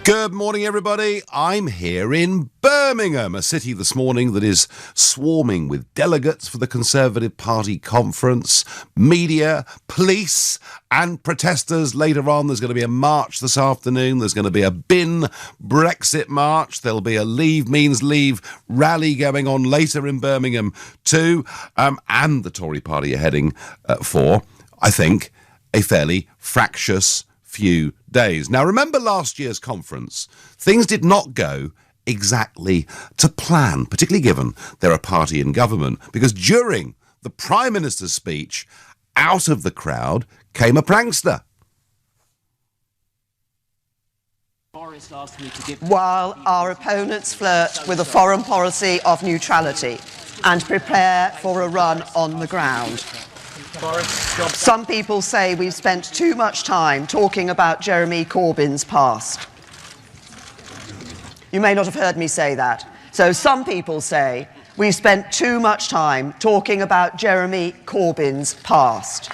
Good morning, everybody. I'm here in Birmingham, a city this morning that is swarming with delegates for the Conservative Party conference, media, police and protesters. Later on, there's going to be a march this afternoon. There's going to be a bin Brexit march. There'll be a Leave Means Leave rally going on later in Birmingham too. And the Tory party are heading for, I think, a fairly fractious few days. Now, remember last year's conference? Things did not go exactly to plan, particularly given they're a party in government, because during the Prime Minister's speech, out of the crowd came a prankster. While our opponents flirt with a foreign policy of neutrality and prepare for a run on the ground. Some people say we've spent too much time talking about Jeremy Corbyn's past. You may not have heard me say that. So some people say we've spent too much time talking about Jeremy Corbyn's past.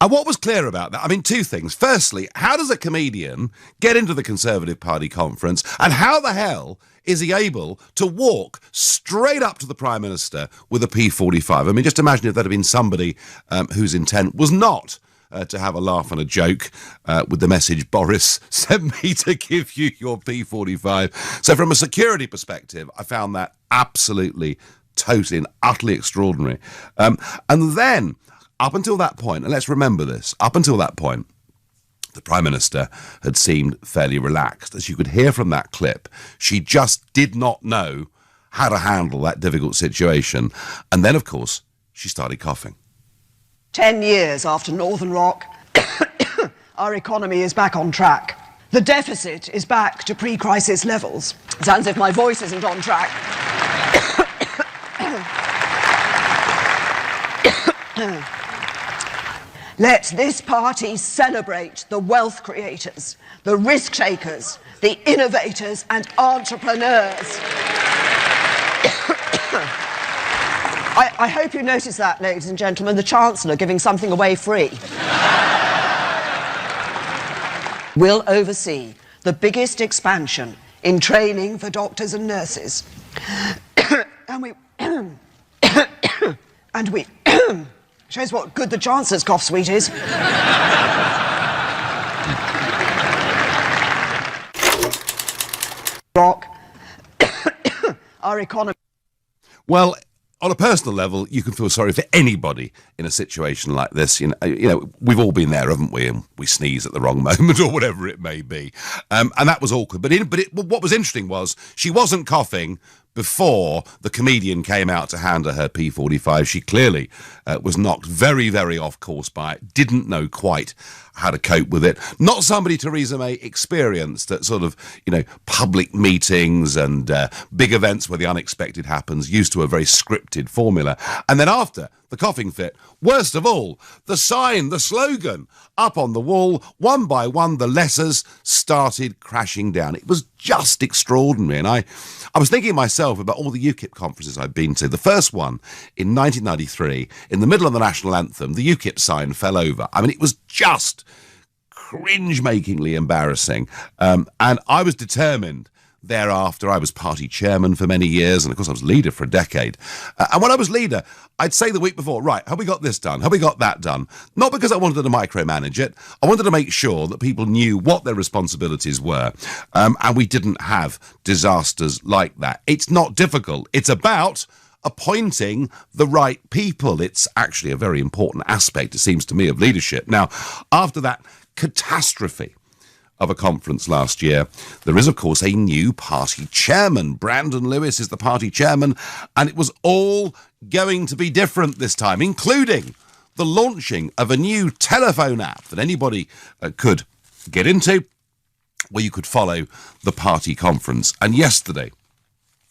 And what was clear about that? I mean, two things. Firstly, how does a comedian get into the Conservative Party conference, and how the hell is he able to walk straight up to the Prime Minister with a P45? I mean, just imagine if that had been somebody whose intent was not to have a laugh and a joke with the message, Boris sent me to give you your P45. So from a security perspective, I found that absolutely, totally and utterly extraordinary. And then, up until that point, and let's remember this, up until that point, the Prime Minister had seemed fairly relaxed. As you could hear from that clip, she just did not know how to handle that difficult situation. And then, of course, she started coughing. 10 years after Northern Rock, our economy is back on track. The deficit is back to pre-crisis levels. Sounds as if my voice isn't on track. Let this party celebrate the wealth creators, the risk takers, the innovators and entrepreneurs. I hope you notice that, ladies and gentlemen, the Chancellor giving something away free. Will oversee the biggest expansion in training for doctors and nurses. And we shows what good the Chancellor's cough suite is. Rock. Our economy. Well, on a personal level, you can feel sorry for anybody in a situation like this. You know, we've all been there, haven't we? And we sneeze at the wrong moment or whatever it may be. And that was awkward. But what was interesting was she wasn't coughing before the comedian came out to hand her P45. She clearly was knocked very, very off course by it, didn't know quite how to cope with it. Not somebody Theresa May experienced at sort of, public meetings and big events where the unexpected happens, used to a very scripted formula. And then after the coughing fit, worst of all, the sign, the slogan up on the wall, one by one, the letters started crashing down. It was just extraordinary. And I was thinking myself about all the UKIP conferences I've been to. The first one in 1993, in the middle of the national anthem, the UKIP sign fell over. I mean, it was just cringe-makingly embarrassing. And I was determined thereafter. I was party chairman for many years, and of course I was leader for a decade. And when I was leader, I'd say the week before, right, have we got this done? Have we got that done? Not because I wanted to micromanage it. I wanted to make sure that people knew what their responsibilities were, and we didn't have disasters like that. It's not difficult. It's about appointing the right people. It's actually a very important aspect, it seems to me, of leadership. Now, after that catastrophe of a conference last year, there is, of course, a new party chairman. Brandon Lewis is the party chairman, and it was all going to be different this time, including the launching of a new telephone app that anybody could get into, where you could follow the party conference. And yesterday,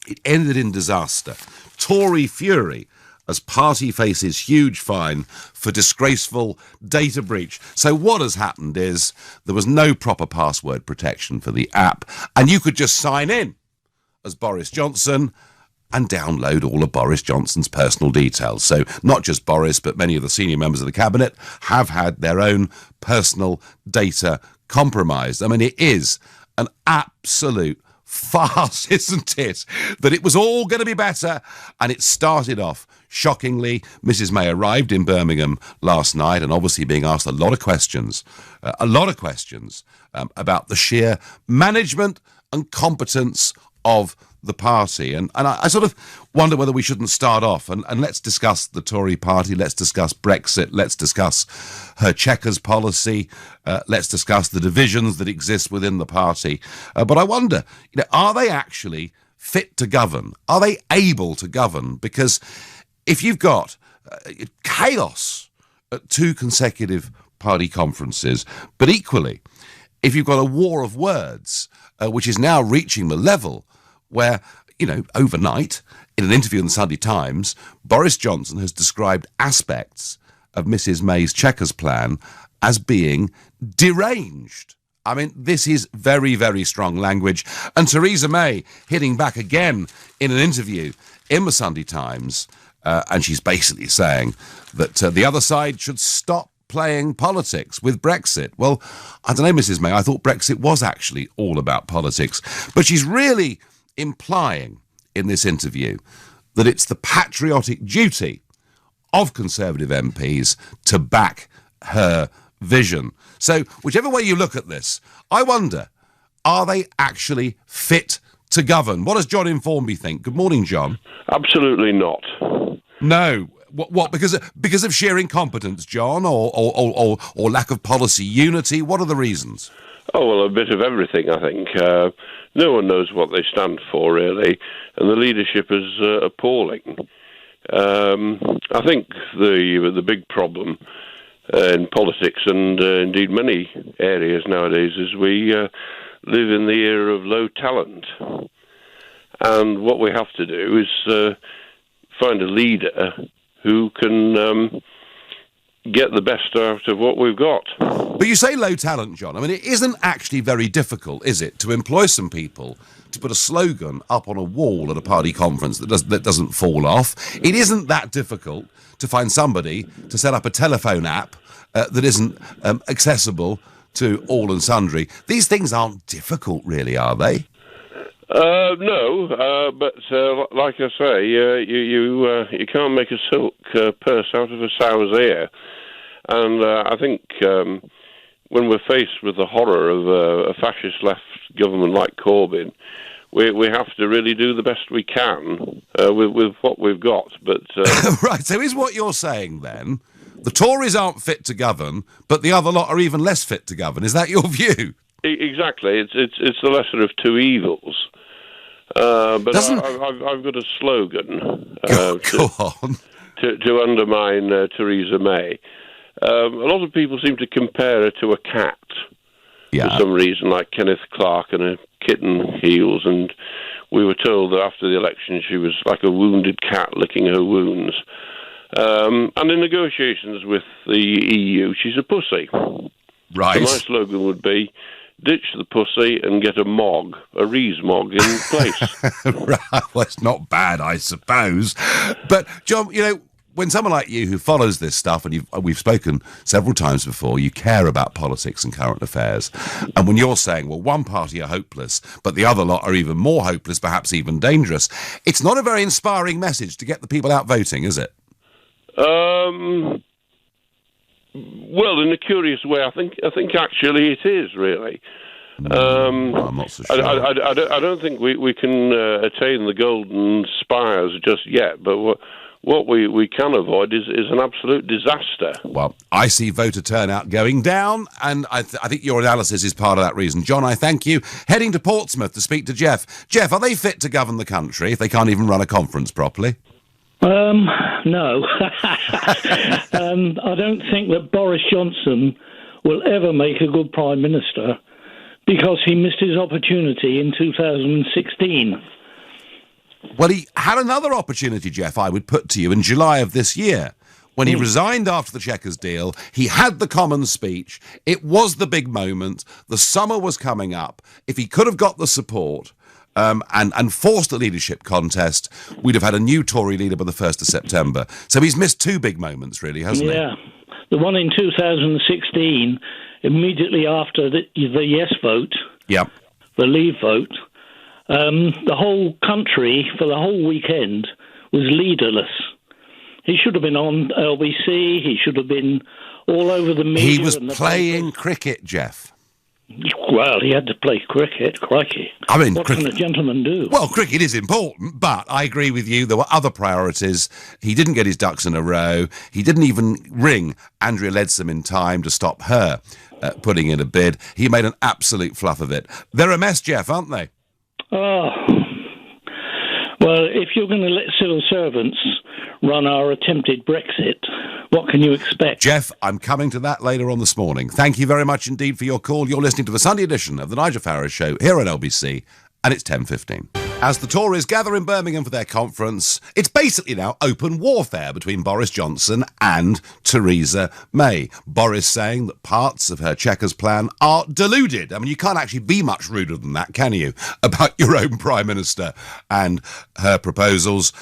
it ended in disaster. Tory fury as party faces huge fine for disgraceful data breach. So what has happened is there was no proper password protection for the app, and you could just sign in as Boris Johnson and download all of Boris Johnson's personal details. So not just Boris, but many of the senior members of the cabinet have had their own personal data compromised. I mean, it is an absolute farce, isn't it? That it was all going to be better, and it started off shockingly. Mrs May arrived in Birmingham last night and obviously being asked a lot of questions about the sheer management and competence of the party. And I sort of wonder whether we shouldn't start off and let's discuss the Tory party, let's discuss Brexit, let's discuss her Chequers policy, let's discuss the divisions that exist within the party. But I wonder, are they actually fit to govern? Are they able to govern? Because if you've got chaos at 2 consecutive party conferences, but equally, if you've got a war of words, which is now reaching the level where, overnight, in an interview in the Sunday Times, Boris Johnson has described aspects of Mrs May's Chequers plan as being deranged. I mean, this is very, very strong language. And Theresa May hitting back again in an interview in the Sunday Times, and she's basically saying that the other side should stop playing politics with Brexit. Well, I don't know, Mrs May, I thought Brexit was actually all about politics. But she's really implying in this interview that it's the patriotic duty of Conservative MPs to back her vision. So whichever way you look at this, I wonder, are they actually fit to govern? What does John in Formby think? Good morning, John. Absolutely not. No. What? Because of sheer incompetence, John, or lack of policy unity? What are the reasons? Oh, well, a bit of everything, I think. No one knows what they stand for, really, and the leadership is appalling. I think the big problem in politics and indeed many areas nowadays is we live in the era of low talent. And what we have to do is find a leader who can get the best out of what we've got. But you say low talent, John. I mean, it isn't actually very difficult, is it, to employ some people to put a slogan up on a wall at a party conference that doesn't fall off? It isn't that difficult to find somebody to set up a telephone app that isn't accessible to all and sundry. These things aren't difficult, really, are they? No, but like I say, you can't make a silk purse out of a sow's ear. And I think when we're faced with the horror of a fascist left government like Corbyn, we have to really do the best we can with what we've got. But right, so is what you're saying then, the Tories aren't fit to govern, but the other lot are even less fit to govern? Is that your view? Exactly. It's the lesser of two evils. But I've got a slogan go on. to undermine Theresa May. A lot of people seem to compare her to a cat for some reason, like Kenneth Clarke and her kitten heels. And we were told that after the election she was like a wounded cat licking her wounds. And in negotiations with the EU, she's a pussy. Right. So my slogan would be, ditch the pussy and get a Rees-Mogg in place. Right, well, it's not bad, I suppose. But, John, when someone like you who follows this stuff, and we've spoken several times before, you care about politics and current affairs, and when you're saying, well, one party are hopeless, but the other lot are even more hopeless, perhaps even dangerous, it's not a very inspiring message to get the people out voting, is it? Well, in a curious way, I think actually it is, really. I'm not so sure. I don't think we can attain the golden spires just yet, but what we can avoid is an absolute disaster. Well, I see voter turnout going down, and I think your analysis is part of that reason. John, I thank you. Heading to Portsmouth to speak to Jeff. Jeff, are they fit to govern the country if they can't even run a conference properly? No. I don't think that Boris Johnson will ever make a good Prime Minister because he missed his opportunity in 2016. Well, he had another opportunity, Jeff, I would put to you, in July of this year. When he resigned after the Chequers deal, he had the Commons speech. It was the big moment. The summer was coming up. If he could have got the support and forced a leadership contest, we'd have had a new Tory leader by the 1st of September. So he's missed two big moments, really, hasn't he? Yeah. The one in 2016, immediately after the yes vote, the leave vote, the whole country, for the whole weekend, was leaderless. He should have been on LBC. He should have been all over the media. He was playing cricket, Jeff. Well, he had to play cricket, crikey. I mean, what can a gentleman do? Well, cricket is important, but I agree with you. There were other priorities. He didn't get his ducks in a row. He didn't even ring Andrea Leadsom in time to stop her putting in a bid. He made an absolute fluff of it. They're a mess, Jeff, aren't they? Oh. Well, if you're going to let civil servants run our attempted Brexit, what can you expect? Jeff, I'm coming to that later on this morning. Thank you very much indeed for your call. You're listening to the Sunday edition of the Nigel Farage Show here at LBC, and it's 10:15. As the Tories gather in Birmingham for their conference, it's basically now open warfare between Boris Johnson and Theresa May. Boris saying that parts of her Chequers plan are deluded. I mean, you can't actually be much ruder than that, can you, about your own Prime Minister and her proposals.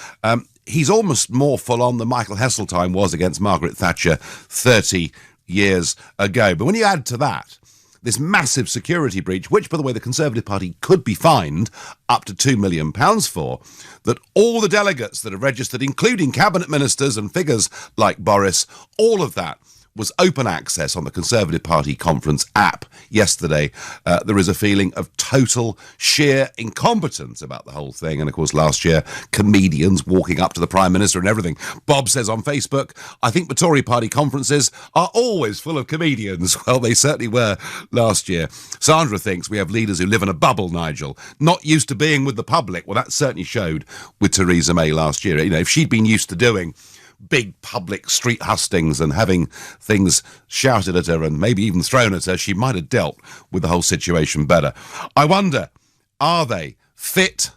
He's almost more full-on than Michael Heseltine was against Margaret Thatcher 30 years ago. But when you add to that this massive security breach, which, by the way, the Conservative Party could be fined up to £2 million for, that all the delegates that have registered, including cabinet ministers and figures like Boris, all of that was open access on the Conservative Party conference app yesterday. There is a feeling of total sheer incompetence about the whole thing. And of course, last year, comedians walking up to the Prime Minister and everything. Bob says on Facebook, I think the Tory Party conferences are always full of comedians. Well, they certainly were last year. Sandra thinks we have leaders who live in a bubble, Nigel, not used to being with the public. Well, that certainly showed with Theresa May last year. You know, if she'd been used to doing big public street hustings and having things shouted at her and maybe even thrown at her, she might have dealt with the whole situation better. I wonder, are they fit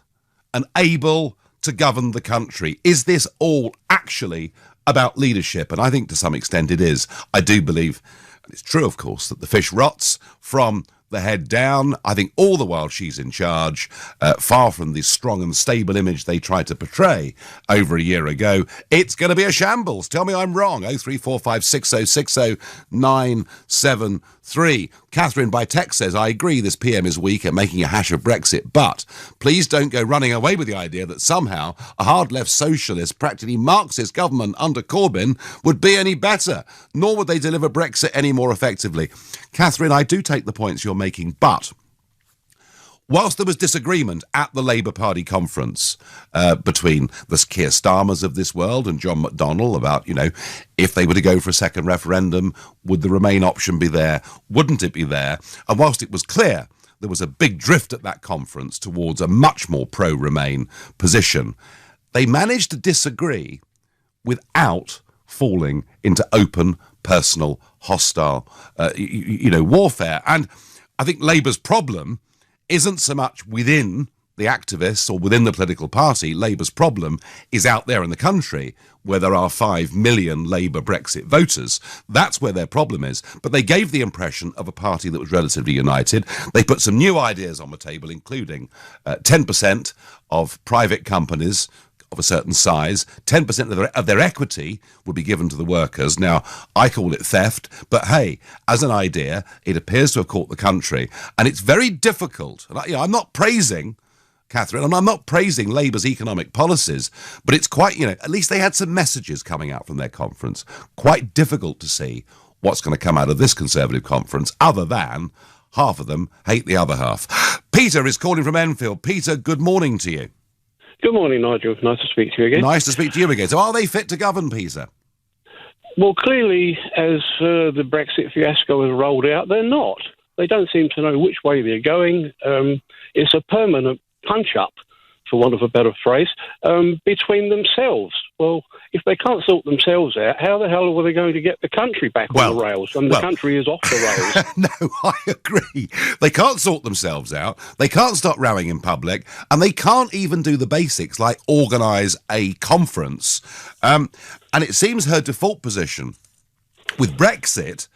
and able to govern the country? Is this all actually about leadership? And I think to some extent it is. I do believe, and it's true, of course, that the fish rots from the head down. I think all the while she's in charge, far from the strong and stable image they tried to portray over a year ago. It's going to be a shambles. Tell me I'm wrong. 03456060973. Catherine by text says, I agree this PM is weak at making a hash of Brexit, but please don't go running away with the idea that somehow a hard-left socialist, practically Marxist government under Corbyn would be any better, nor would they deliver Brexit any more effectively. Catherine, I do take the points you're making, but whilst there was disagreement at the Labour Party conference between the Keir Starmers of this world and John McDonnell about, you know, if they were to go for a second referendum, would the Remain option be there? Wouldn't it be there? And whilst it was clear there was a big drift at that conference towards a much more pro-Remain position, they managed to disagree without falling into open, personal, hostile, warfare. And I think Labour's problem isn't so much within the activists or within the political party. Labour's problem is out there in the country where there are 5 million Labour Brexit voters. That's where their problem is. But they gave the impression of a party that was relatively united. They put some new ideas on the table, including 10% of private companies of a certain size, 10% of their equity would be given to the workers. Now, I call it theft, but hey, as an idea, it appears to have caught the country. And it's very difficult. And I'm not praising, Catherine, and I'm not praising Labour's economic policies, but it's quite, at least they had some messages coming out from their conference. Quite difficult to see what's going to come out of this Conservative conference, other than half of them hate the other half. Peter is calling from Enfield. Peter, good morning to you. Good morning, Nigel. Nice to speak to you again. Nice to speak to you again. So are they fit to govern, Peter? Well, clearly, as the Brexit fiasco has rolled out, they're not. They don't seem to know which way they're going. It's a permanent punch-up for want of a better phrase, between themselves. Well, if they can't sort themselves out, how the hell are they going to get the country back on the rails? And the country is off the rails. No, I agree. They can't sort themselves out. They can't stop rowing in public. And they can't even do the basics like organise a conference. And it seems her default position with Brexit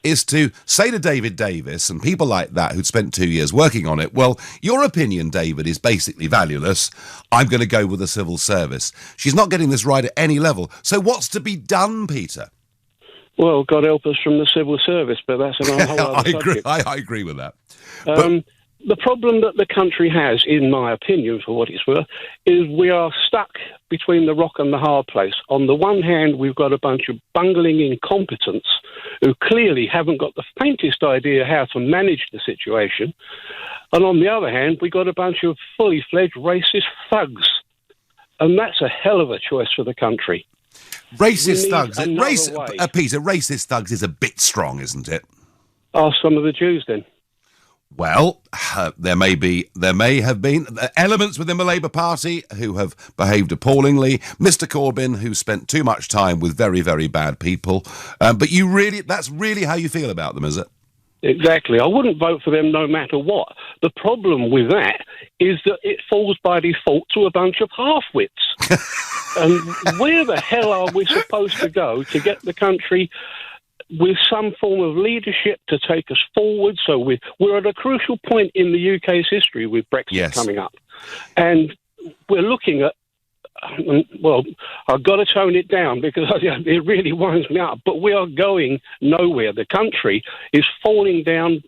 is to say to David Davis and people like that who'd spent 2 years working on it, well, your opinion, David, is basically valueless. I'm going to go with the civil service. She's not getting this right at any level. So what's to be done, Peter? Well, God help us from the civil service, but that's a whole other subject. I agree with that. The problem that the country has, in my opinion, for what it's worth, is we are stuck between the rock and the hard place. On the one hand, we've got a bunch of bungling incompetents who clearly haven't got the faintest idea how to manage the situation. And on the other hand, we've got a bunch of fully fledged racist thugs. And that's a hell of a choice for the country. Racist thugs. Peter, racist thugs is a bit strong, isn't it? Ask some of the Jews then. Well, there may have been elements within the Labour Party who have behaved appallingly. Mr. Corbyn, who spent too much time with very, very bad people. But that's really how you feel about them, is it? Exactly. I wouldn't vote for them no matter what. The problem with that is that it falls by default to a bunch of half-wits. And where the hell are we supposed to go to get the country with some form of leadership to take us forward? So we're at a crucial point in the UK's history with Brexit coming up. And we're looking at, well, I've got to tone it down because it really winds me up, but we are going nowhere. The country is falling down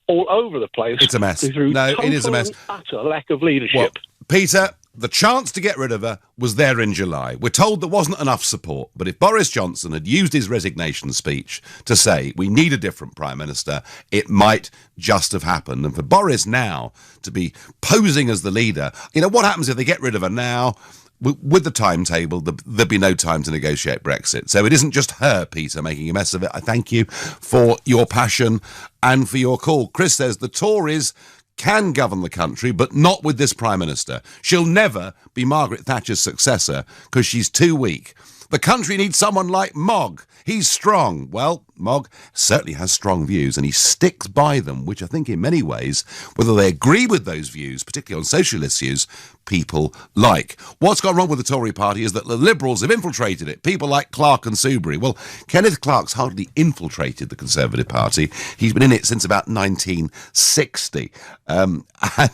all over the place. It's a mess. No, it is a mess. Utter lack of leadership. Well, Peter, the chance to get rid of her was there in July. We're told there wasn't enough support, but if Boris Johnson had used his resignation speech to say we need a different Prime Minister, it might just have happened. And for Boris now to be posing as the leader, what happens if they get rid of her now? With the timetable, there'd be no time to negotiate Brexit. So it isn't just her, Peter, making a mess of it. I thank you for your passion and for your call. Chris says the Tories can govern the country, but not with this Prime Minister. She'll never be Margaret Thatcher's successor because she's too weak. The country needs someone like Mogg. He's strong. Well, Mogg certainly has strong views and he sticks by them, which I think in many ways, whether they agree with those views, particularly on social issues, people like. What's gone wrong with the Tory party is that the Liberals have infiltrated it. People like Clark and Soubry. Well, Kenneth Clark's hardly infiltrated the Conservative Party. He's been in it since about 1960. And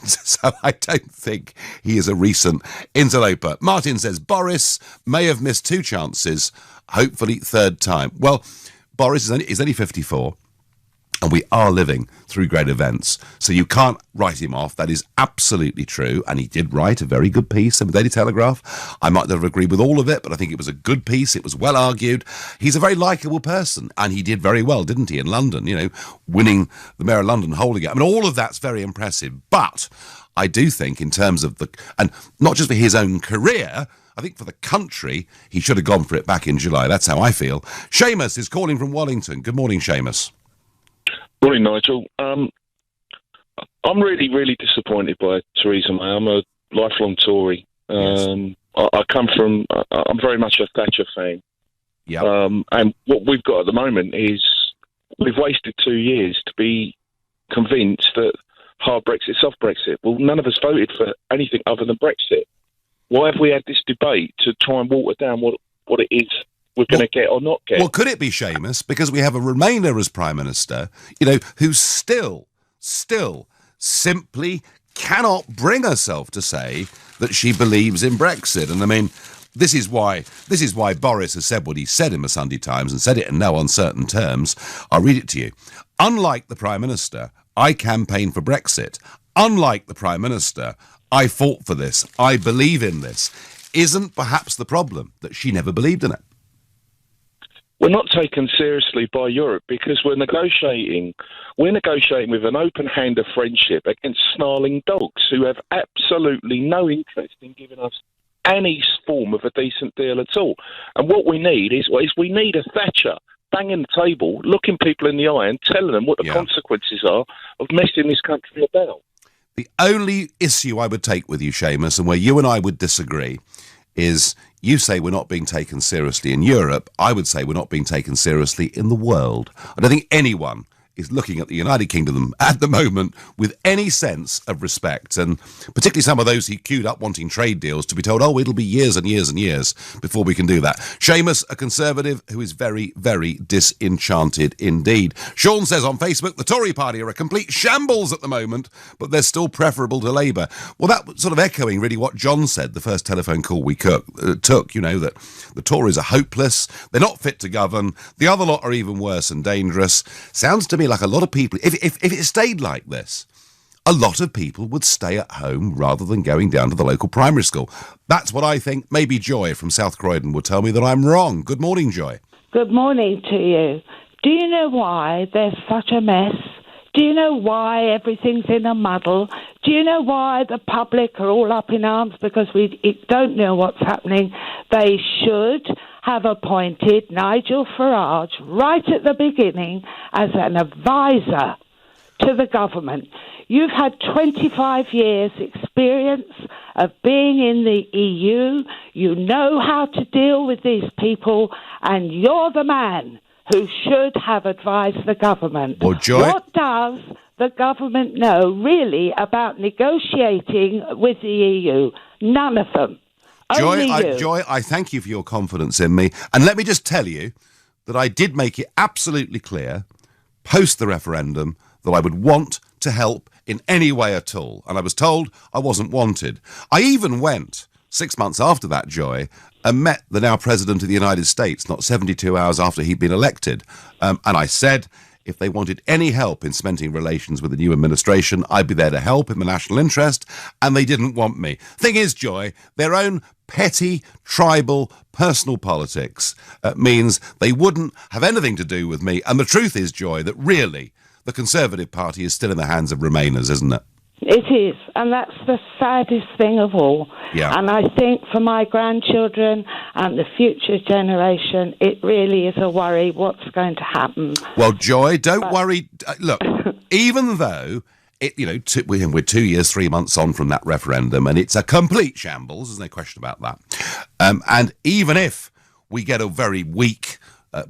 so I don't think he is a recent interloper. Martin says Boris may have missed 2 chances, hopefully third time. Well, Boris is only 54. And we are living through great events. So you can't write him off. That is absolutely true. And he did write a very good piece in the Daily Telegraph. I might not have agreed with all of it, but I think it was a good piece. It was well argued. He's a very likeable person. And he did very well, didn't he, in London? Winning the Mayor of London, holding it. I mean, all of that's very impressive. But I do think in terms of and not just for his own career, I think for the country, he should have gone for it back in July. That's how I feel. Seamus is calling from Wellington. Good morning, Seamus. Morning, Nigel. I'm really, really disappointed by Theresa May. I'm a lifelong Tory. I'm very much a Thatcher fan. Yeah. And what we've got at the moment is we've wasted 2 years to be convinced that hard Brexit, soft Brexit. Well, none of us voted for anything other than Brexit. Why have we had this debate to try and water down what it is we're going to get or not get? Well, could it be, Seamus, because we have a Remainer as Prime Minister, who still simply cannot bring herself to say that she believes in Brexit. And I mean, this is why Boris has said what he said in the Sunday Times and said it in no uncertain terms. I'll read it to you. Unlike the Prime Minister, I campaigned for Brexit. Unlike the Prime Minister, I fought for this. I believe in this. Isn't perhaps the problem that she never believed in it? We're not taken seriously by Europe because we're negotiating with an open hand of friendship against snarling dogs who have absolutely no interest in giving us any form of a decent deal at all. And what we need is we need a Thatcher banging the table, looking people in the eye and telling them what the consequences are of messing this country about. The only issue I would take with you, Seamus, and where you and I would disagree, is you say we're not being taken seriously in Europe. I would say we're not being taken seriously in the world. I don't think anyone is looking at the United Kingdom at the moment with any sense of respect, and particularly some of those who queued up wanting trade deals to be told, oh, it'll be years and years and years before we can do that. Seamus, a Conservative who is very, very disenchanted indeed. Sean says on Facebook, the Tory party are a complete shambles at the moment, but they're still preferable to Labour. Well, that was sort of echoing really what John said the first telephone call we took, that the Tories are hopeless, they're not fit to govern, the other lot are even worse and dangerous. Sounds to me like a lot of people, if it stayed like this, a lot of people would stay at home rather than going down to the local primary school. That's what I think. Maybe Joy from South Croydon will tell me that I'm wrong. Good morning, Joy. Good morning to you. Do you know why there's such a mess? Do you know why everything's in a muddle? Do you know why the public are all up in arms because we don't know what's happening? They should have appointed Nigel Farage right at the beginning as an advisor to the government. You've had 25 years experience of being in the EU. You know how to deal with these people, and you're the man who should have advised the government. Well, Joy, what does the government know really about negotiating with the EU? None of them. Joy, I thank you for your confidence in me. And let me just tell you that I did make it absolutely clear, post the referendum, that I would want to help in any way at all. And I was told I wasn't wanted. I even went 6 months after that, Joy, and met the now President of the United States, not 72 hours after he'd been elected. And I said, if they wanted any help in cementing relations with the new administration, I'd be there to help in the national interest, and they didn't want me. Thing is, Joy, their own petty, tribal, personal politics means they wouldn't have anything to do with me. And the truth is, Joy, that really the Conservative Party is still in the hands of Remainers, isn't it? It is, and that's the saddest thing of all. Yeah. And I think for my grandchildren and the future generation, it really is a worry what's going to happen. Well, Joy, don't worry. Look, even though we're 2 years, 3 months on from that referendum, and it's a complete shambles, there's no question about that. And even if we get a very weak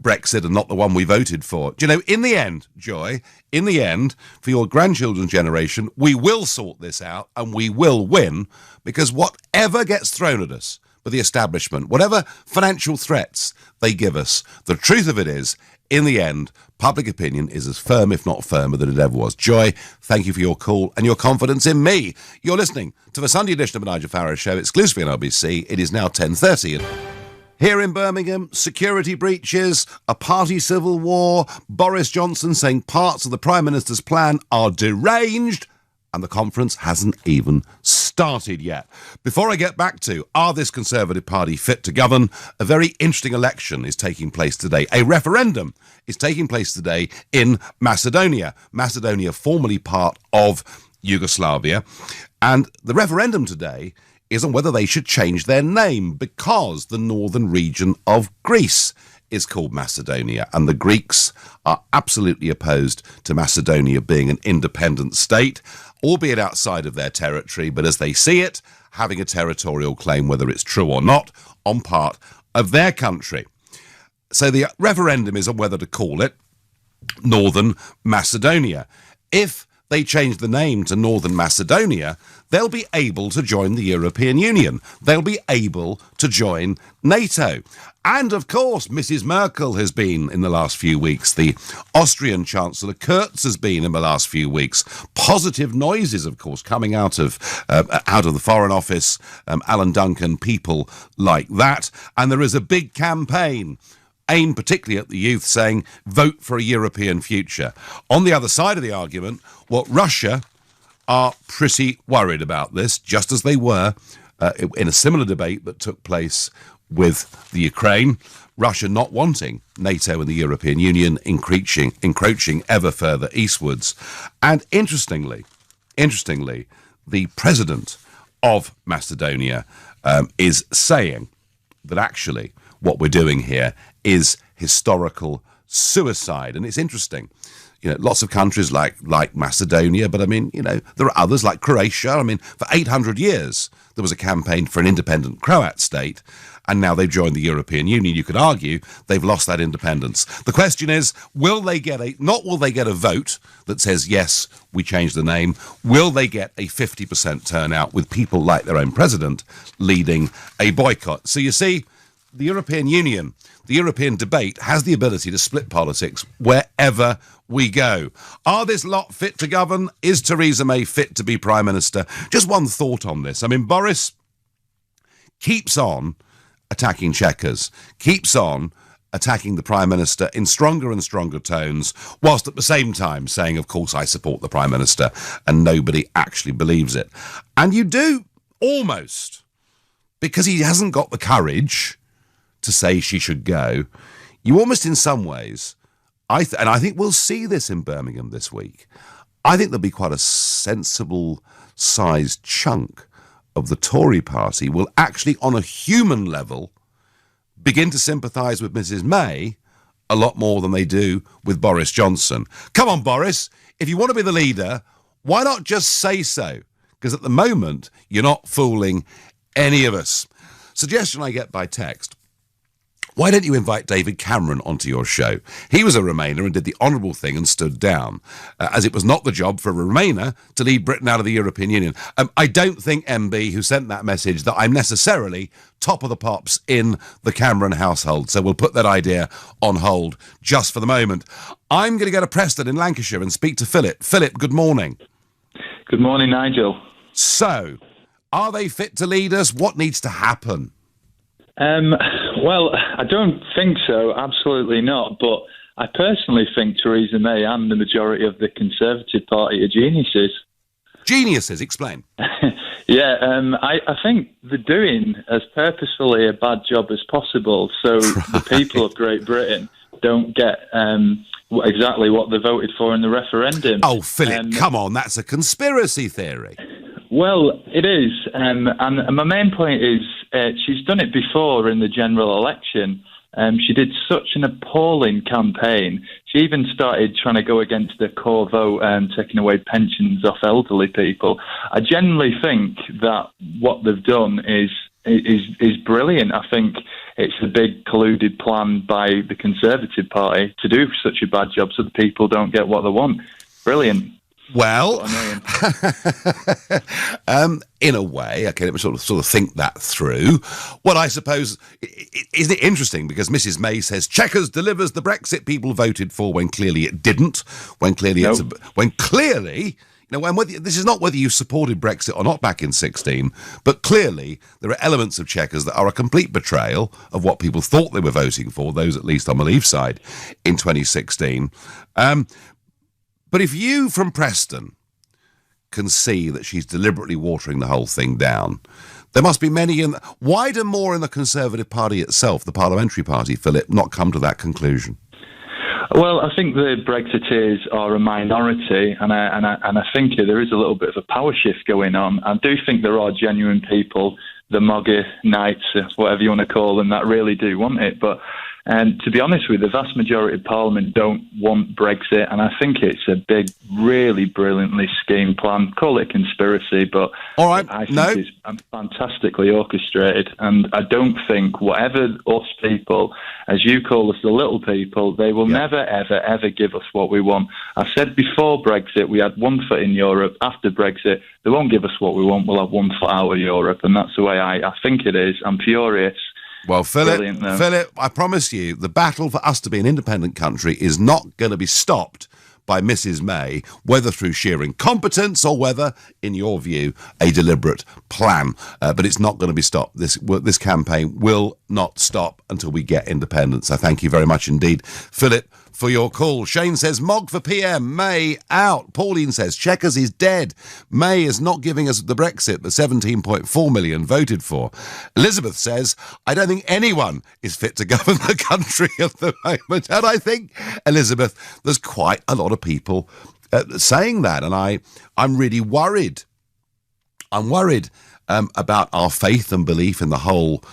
Brexit and not the one we voted for, do you know, in the end, Joy, for your grandchildren's generation, we will sort this out and we will win, because whatever gets thrown at us by the establishment, whatever financial threats they give us, the truth of it is, in the end, public opinion is as firm, if not firmer, than it ever was. Joy, thank you for your call and your confidence in me. You're listening to the Sunday edition of the Nigel Farage Show, exclusively on LBC. It is now 10:30. Here in Birmingham, security breaches, a party civil war, Boris Johnson saying parts of the Prime Minister's plan are deranged, and the conference hasn't even started yet. Before I get back to, are this Conservative Party fit to govern, a very interesting election is taking place today. A referendum is taking place today in Macedonia. Macedonia, formerly part of Yugoslavia. And the referendum today is on whether they should change their name, because the northern region of Greece is called Macedonia, and the Greeks are absolutely opposed to Macedonia being an independent state, albeit outside of their territory, but as they see it, having a territorial claim, whether it's true or not, on part of their country. So the referendum is on whether to call it Northern Macedonia. If they change the name to Northern Macedonia, they'll be able to join the European Union. They'll be able to join NATO. And, of course, Mrs. Merkel has been in the last few weeks. The Austrian Chancellor Kurz has been in the last few weeks. Positive noises, of course, coming out of the Foreign Office, Alan Duncan, people like that. And there is a big campaign aimed particularly at the youth, saying, vote for a European future. On the other side of the argument, Russia are pretty worried about this, just as they were in a similar debate that took place with the Ukraine. Russia not wanting NATO and the European Union encroaching ever further eastwards. And interestingly, the president of Macedonia is saying that actually what we're doing here is historical suicide. And it's interesting. lots of countries like Macedonia, but I mean, there are others like Croatia. I mean, for 800 years, there was a campaign for an independent Croat state, and now they've joined the European Union. You could argue they've lost that independence. The question is, will they get a vote that says, yes, we change the name? Will they get a 50% turnout with people like their own president leading a boycott? So you see, the European Union, the European debate has the ability to split politics wherever we go. Are this lot fit to govern? Is Theresa May fit to be Prime Minister? Just one thought on this. I mean, Boris keeps on attacking Chequers, keeps on attacking the Prime Minister in stronger and stronger tones, whilst at the same time saying, of course, I support the Prime Minister, and nobody actually believes it. And you do, almost, because he hasn't got the courage to say she should go, you almost in some ways, and I think we'll see this in Birmingham this week, I think there'll be quite a sensible sized chunk of the Tory party will actually, on a human level, begin to sympathise with Mrs May a lot more than they do with Boris Johnson. Come on, Boris, if you want to be the leader, why not just say so? Because at the moment, you're not fooling any of us. Suggestion I get by text: why don't you invite David Cameron onto your show? He was a Remainer and did the honourable thing and stood down, as it was not the job for a Remainer to lead Britain out of the European Union. I don't think, MB, who sent that message, that I'm necessarily top of the pops in the Cameron household, so we'll put that idea on hold just for the moment. I'm going to go to Preston in Lancashire and speak to Philip. Philip, good morning. Good morning, Nigel. So, are they fit to lead us? What needs to happen? Well, I don't think so, absolutely not. But I personally think Theresa May and the majority of the Conservative Party are geniuses. Geniuses? Explain. I think they're doing as purposefully a bad job as possible, so the people of Great Britain don't get exactly what they voted for in the referendum. Oh, Philip, come on, that's a conspiracy theory. Well, it is, and my main point is she's done it before in the general election. She did such an appalling campaign. She even started trying to go against the core vote and taking away pensions off elderly people. I genuinely think that what they've done is brilliant. I think it's a big colluded plan by the Conservative Party to do such a bad job so the people don't get what they want. Brilliant. Well, in a way, okay, let me sort of think that through. Well, I suppose, isn't it interesting, because Mrs May says Chequers delivers the Brexit people voted for when clearly it didn't, when clearly this is not whether you supported Brexit or not back in 2016, but clearly there are elements of Chequers that are a complete betrayal of what people thought they were voting for, those at least on the Leave side in 2016. But if you, from Preston, can see that she's deliberately watering the whole thing down, there must be many wider more in the Conservative Party itself, the parliamentary party, Philip, not come to that conclusion. Well, I think the Brexiteers are a minority, and I think there is a little bit of a power shift going on. I do think there are genuine people, the MAGA Knights, whatever you want to call them, that really do want it. But to be honest with you, the vast majority of Parliament don't want Brexit, and I think it's a big, really brilliantly schemed plan. Call it a conspiracy, but all right. I think it's fantastically orchestrated, and I don't think whatever us people, as you call us, the little people, they will never, ever, ever give us what we want. I said before Brexit, we had one foot in Europe. After Brexit, they won't give us what we want. We'll have one foot out of Europe, and that's the way I think it is. I'm furious. Well, Philip, I promise you, the battle for us to be an independent country is not going to be stopped by Mrs May, whether through sheer incompetence or whether, in your view, a deliberate plan. But it's not going to be stopped. This campaign will not stop until we get independence. I thank you very much indeed, Philip, for your call. Shane says, Mog for PM, May out. Pauline says, Chequers is dead. May is not giving us the Brexit that 17.4 million voted for. Elizabeth says, I don't think anyone is fit to govern the country at the moment. And I think, Elizabeth, there's quite a lot of people saying that. And I'm really worried. I'm worried about our faith and belief in the whole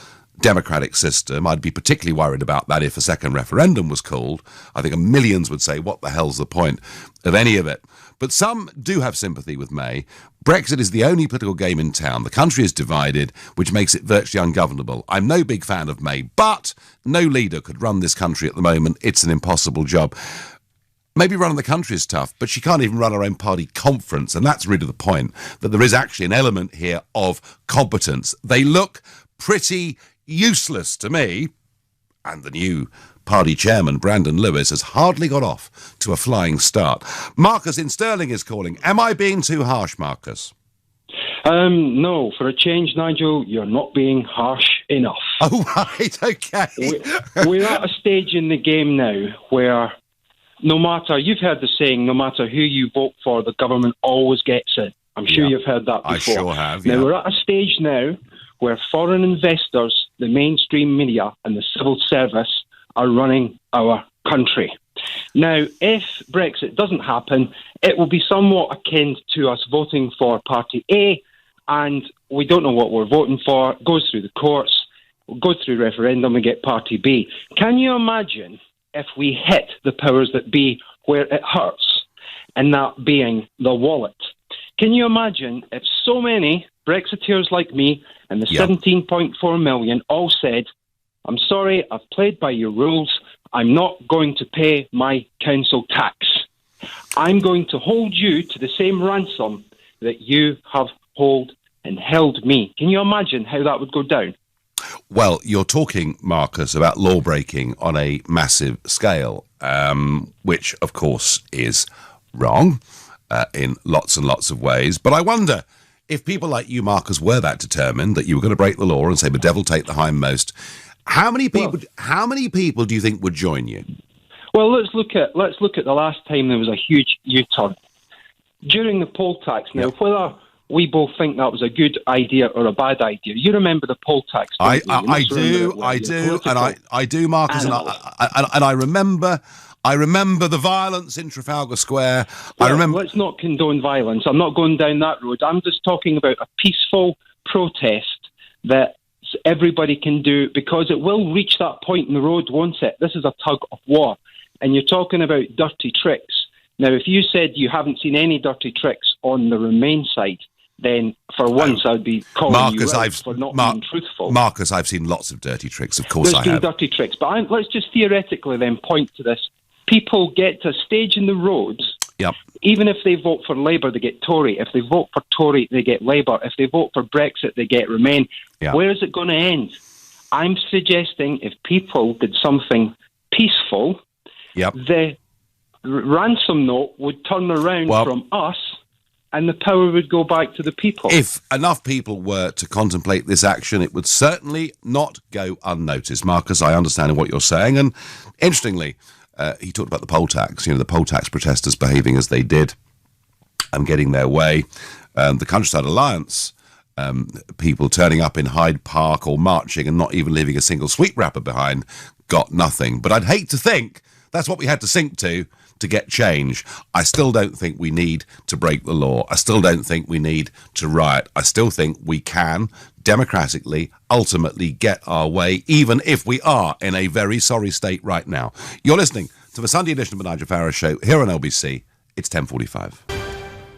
democratic system. I'd be particularly worried about that if a second referendum was called. I think millions would say, what the hell's the point of any of it? But some do have sympathy with May. Brexit is the only political game in town. The country is divided, which makes it virtually ungovernable. I'm no big fan of May, but no leader could run this country at the moment. It's an impossible job. Maybe running the country is tough, but she can't even run her own party conference. And that's really the point, that there is actually an element here of competence. They look pretty useless to me. And the new party chairman, Brandon Lewis, has hardly got off to a flying start. Marcus in Stirling is calling. Am I being too harsh, Marcus? No, for a change, Nigel, you're not being harsh enough. Oh, right, okay. We're at a stage in the game now where no matter, you've heard the saying, no matter who you vote for, the government always gets it. I'm sure you've heard that before. I sure have, Now, we're at a stage now where foreign investors, the mainstream media and the civil service are running our country. Now, if Brexit doesn't happen, it will be somewhat akin to us voting for Party A, and we don't know what we're voting for. It goes through the courts, we'll go through referendum and get Party B. Can you imagine if we hit the powers that be where it hurts, and that being the wallet? Can you imagine if so many Brexiteers like me and the 17.4 million all said, I'm sorry, I've played by your rules, I'm not going to pay my council tax. I'm going to hold you to the same ransom that you have held me. Can you imagine how that would go down? Well, you're talking, Marcus, about law breaking on a massive scale, which, of course, is wrong in lots and lots of ways. But I wonder if people like you, Marcus, were that determined that you were going to break the law and say the devil take the hindmost, how many people do you think would join you? Well, let's look at the last time there was a huge U-turn during the poll tax. Now, whether we both think that was a good idea or a bad idea, you remember the poll tax? I do, Marcus, and I remember the violence in Trafalgar Square. Let's not condone violence. I'm not going down that road. I'm just talking about a peaceful protest that everybody can do, because it will reach that point in the road, won't it? This is a tug of war. And you're talking about dirty tricks. Now, if you said you haven't seen any dirty tricks on the Remain side, then for once I'd be calling you out for not being truthful. Marcus, I've seen lots of dirty tricks, of course I have. Dirty tricks, but let's just theoretically then point to this. People get to a stage in the roads, even if they vote for Labour, they get Tory. If they vote for Tory, they get Labour. If they vote for Brexit, they get Remain. Where is it going to end? I'm suggesting if people did something peaceful, the ransom note would turn around from us and the power would go back to the people. If enough people were to contemplate this action, it would certainly not go unnoticed. Marcus, I understand what you're saying. And interestingly, he talked about the poll tax, the poll tax protesters behaving as they did and getting their way. The Countryside Alliance, people turning up in Hyde Park or marching and not even leaving a single sweet wrapper behind, got nothing. But I'd hate to think that's what we had to sink to get change. I still don't think we need to break the law. I still don't think we need to riot. I still think we can democratically ultimately get our way, even if we are in a very sorry state right now. You're listening to the Sunday edition of the Nigel Farage Show here on LBC. It's 10:45.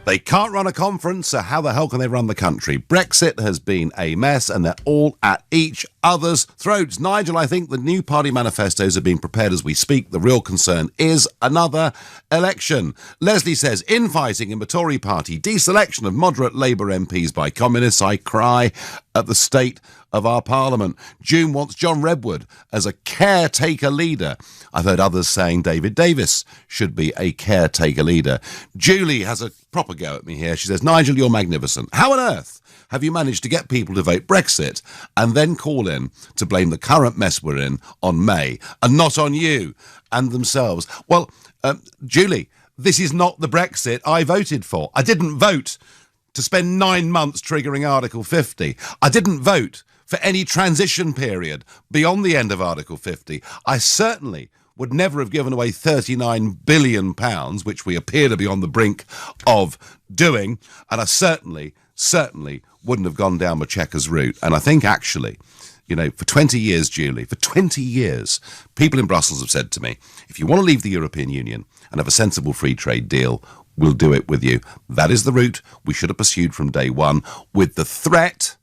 They can't run a conference, so how the hell can they run the country? Brexit has been a mess, and they're all at each other's throats. Nigel, I think the new party manifestos are being prepared as we speak. The real concern is another election. Leslie says, infighting in the Tory party, deselection of moderate Labour MPs by communists. I cry at the state of our parliament. June wants John Redwood as a caretaker leader. I've heard others saying David Davis should be a caretaker leader. Julie has a proper go at me here. She says, Nigel, you're magnificent. How on earth have you managed to get people to vote Brexit and then call in to blame the current mess we're in on May and not on you and themselves? Well, Julie, this is not the Brexit I voted for. I didn't vote to spend 9 months triggering Article 50. I didn't vote for any transition period beyond the end of Article 50. I certainly would never have given away £39 billion, which we appear to be on the brink of doing, and I certainly wouldn't have gone down the Chequers route. And I think, actually, For 20 years, Julie, for 20 years, people in Brussels have said to me, if you want to leave the European Union and have a sensible free trade deal, we'll do it with you. That is the route we should have pursued from day one, with the threat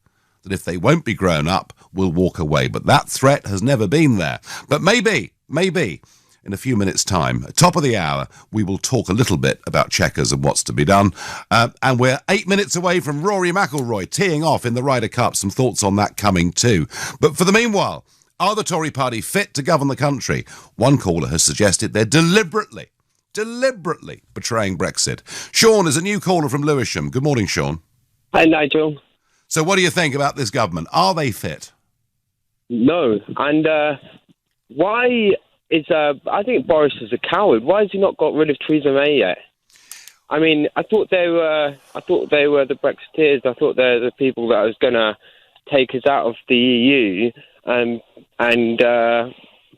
that if they won't be grown up, we'll walk away. But that threat has never been there. But maybe, in a few minutes' time, at top of the hour, we will talk a little bit about Chequers and what's to be done. And we're 8 minutes away from Rory McIlroy teeing off in the Ryder Cup. Some thoughts on that coming too. But for the meanwhile, are the Tory party fit to govern the country? One caller has suggested they're deliberately betraying Brexit. Sean is a new caller from Lewisham. Good morning, Sean. Hi, Nigel. So what do you think about this government? Are they fit? No. And why is... I think Boris is a coward. Why has he not got rid of Theresa May yet? I mean, I thought they were the Brexiteers. I thought they're the people that was going to take us out of the EU. And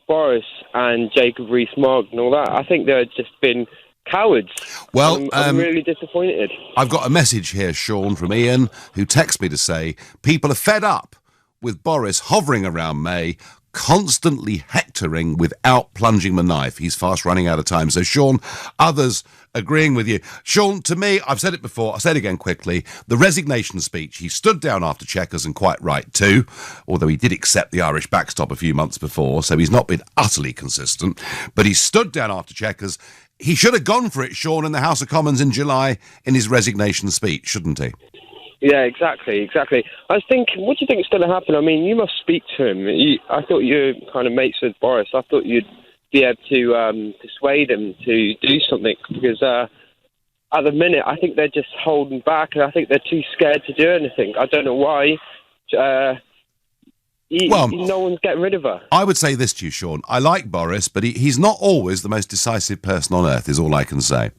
Boris and Jacob Rees-Mogg and all that. I think they've just been cowards. Well, I'm really disappointed. I've got a message here, Sean, from Ian, who texts me to say people are fed up with Boris hovering around May, constantly hectoring without plunging the knife. He's fast running out of time. So, Sean, others agreeing with you. Sean, to me, I've said it before, I'll say it again quickly, the resignation speech, he stood down after Chequers, and quite right too, although he did accept the Irish backstop a few months before, so he's not been utterly consistent, but he stood down after Chequers. He should have gone for it, Sean, in the House of Commons in July in his resignation speech, shouldn't he? Yeah, exactly. I was thinking, what do you think is going to happen? I mean, you must speak to him. I thought you were kind of mates with Boris. I thought you'd be able to persuade him to do something, because at the minute, I think they're just holding back, and I think they're too scared to do anything. I don't know why. No one's getting rid of her. I would say this to you, Sean. I like Boris, but he's not always the most decisive person on earth, is all I can say.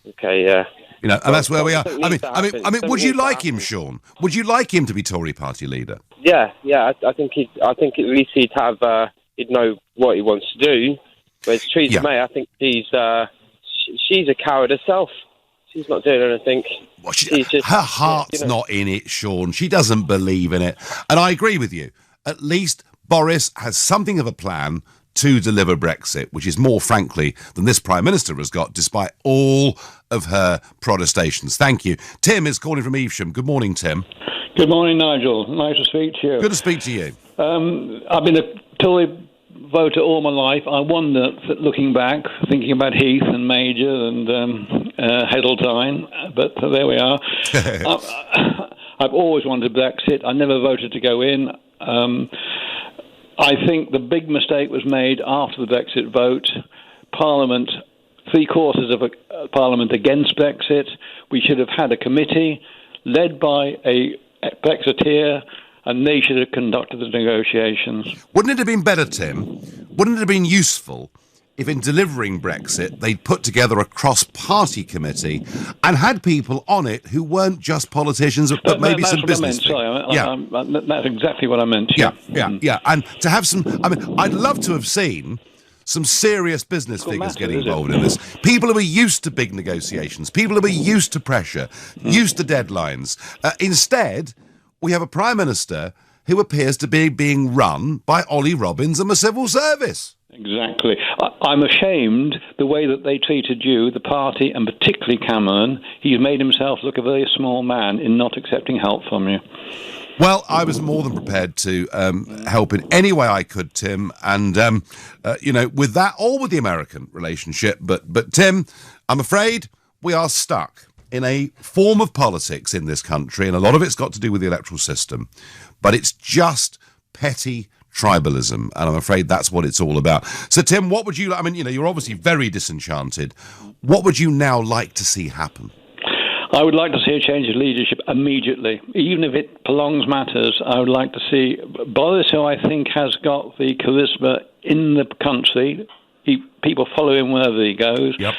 Okay, yeah. And that's where we are. I mean, would you like him, Sean? Would you like him to be Tory party leader? Yeah. I think at least he'd know what he wants to do. Whereas Theresa May, I think she's a coward herself. She's not doing anything. Well, her heart's not in it, Sean. She doesn't believe in it. And I agree with you. At least Boris has something of a plan to deliver Brexit, which is more, frankly, than this Prime Minister has got, despite all of her protestations. Thank you. Tim is calling from Evesham. Good morning, Tim. Good morning, Nigel. Nice to speak to you. Good to speak to you. I've been a Tory voter all my life. I wonder, looking back, thinking about Heath and Major and Heddletine, but there we are. I've always wanted Brexit. I never voted to go in. I think the big mistake was made after the Brexit vote. Parliament, 3/4 of Parliament against Brexit. We should have had a committee led by a Brexiteer, and they should have conducted the negotiations. Wouldn't it have been better, Tim? Wouldn't it have been useful if in delivering Brexit they'd put together a cross-party committee and had people on it who weren't just politicians, but maybe some business people? That's exactly what I meant. Yeah. And to have some... I mean, I'd love to have seen some serious business figures getting involved in this. People who are used to big negotiations, people who are used to pressure, used to deadlines. Instead, we have a Prime Minister who appears to be being run by Ollie Robbins and the civil service. Exactly. I'm ashamed the way that they treated you, the party, and particularly Cameron. He's made himself look a very small man in not accepting help from you. Well, I was more than prepared to help in any way I could, Tim, and, with that or with the American relationship. But Tim, I'm afraid we are stuck in a form of politics in this country, and a lot of it's got to do with the electoral system, but it's just petty tribalism, and I'm afraid that's what it's all about. So, Tim, what would you... I mean, you're obviously very disenchanted. What would you now like to see happen? I would like to see a change of leadership immediately. Even if it prolongs matters, I would like to see Boris, who I think has got the charisma in the country. People follow him wherever he goes. Yep.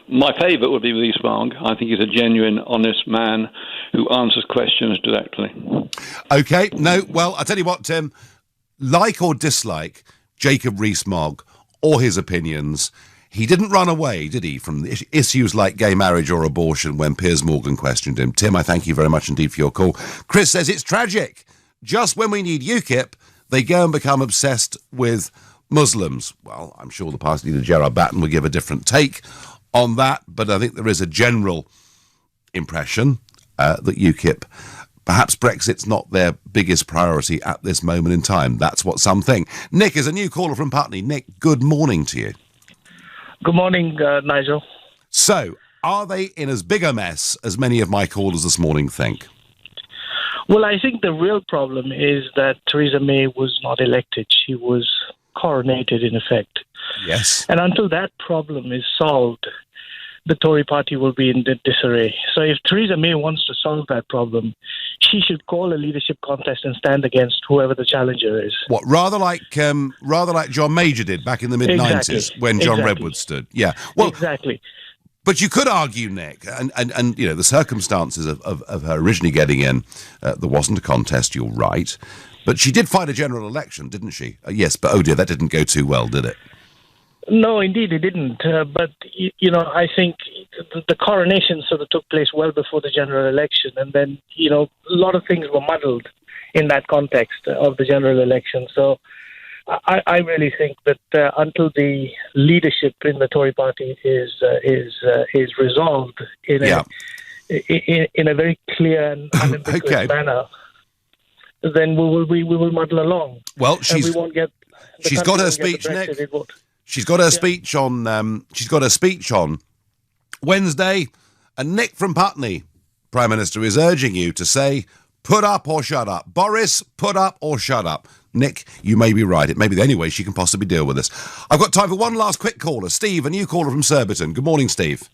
My favourite would be Rees-Mogg. I think he's a genuine, honest man who answers questions directly. OK. No, well, I'll tell you what, Tim. Like or dislike Jacob Rees-Mogg or his opinions, he didn't run away, did he, from issues like gay marriage or abortion when Piers Morgan questioned him. Tim, I thank you very much indeed for your call. Chris says it's tragic. Just when we need UKIP, they go and become obsessed with Muslims. Well, I'm sure the party leader Gerard Batten will give a different take on that, but I think there is a general impression that UKIP, perhaps Brexit's not their biggest priority at this moment in time. That's what some think. Nick is a new caller from Putney. Nick, good morning to you. Good morning, Nigel. So, are they in as big a mess as many of my callers this morning think? Well, I think the real problem is that Theresa May was not elected. She was coronated, in effect. Yes. And until that problem is solved, the Tory party will be in disarray. So if Theresa May wants to solve that problem, she should call a leadership contest and stand against whoever the challenger is. What, rather like John Major did back in the mid-90s when John Redwood stood? Yeah. Well, exactly. But you could argue, Nick, and you know, the circumstances of her originally getting in, there wasn't a contest, you're right. But she did fight a general election, didn't she? Yes, but oh dear, that didn't go too well, did it? No, indeed it didn't. But, you know, I think the coronation sort of took place well before the general election. And then, you know, a lot of things were muddled in that context of the general election. So I really think that until the leadership in the Tory party is resolved in a very clear and unambiguous manner, then we will muddle along. Well, we won't get. She's got her speech, Nick. She's got her speech on. She's got her speech on Wednesday, and Nick from Putney, Prime Minister, is urging you to say, "Put up or shut up." Boris, put up or shut up. Nick, you may be right. It may be the only way she can possibly deal with this. I've got time for one last quick caller. Steve, a new caller from Surbiton. Good morning, Steve.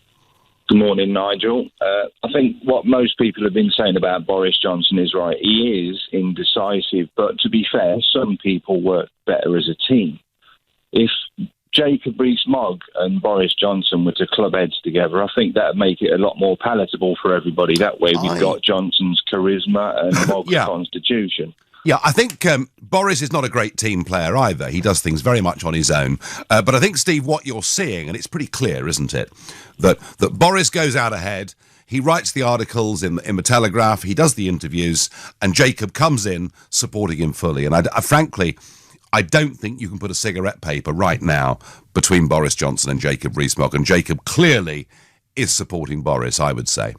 Good morning, Nigel. I think what most people have been saying about Boris Johnson is right. He is indecisive, but to be fair, some people work better as a team. If Jacob Rees-Mogg and Boris Johnson were to club heads together, I think that would make it a lot more palatable for everybody. That way we've got Johnson's charisma and Mogg's constitution. Yeah, I think Boris is not a great team player either. He does things very much on his own. But I think, Steve, what you're seeing, and it's pretty clear, isn't it, that Boris goes out ahead, he writes the articles in the Telegraph, he does the interviews, and Jacob comes in supporting him fully. And frankly, I don't think you can put a cigarette paper right now between Boris Johnson and Jacob Rees-Mogg, and Jacob clearly is supporting Boris, I would say.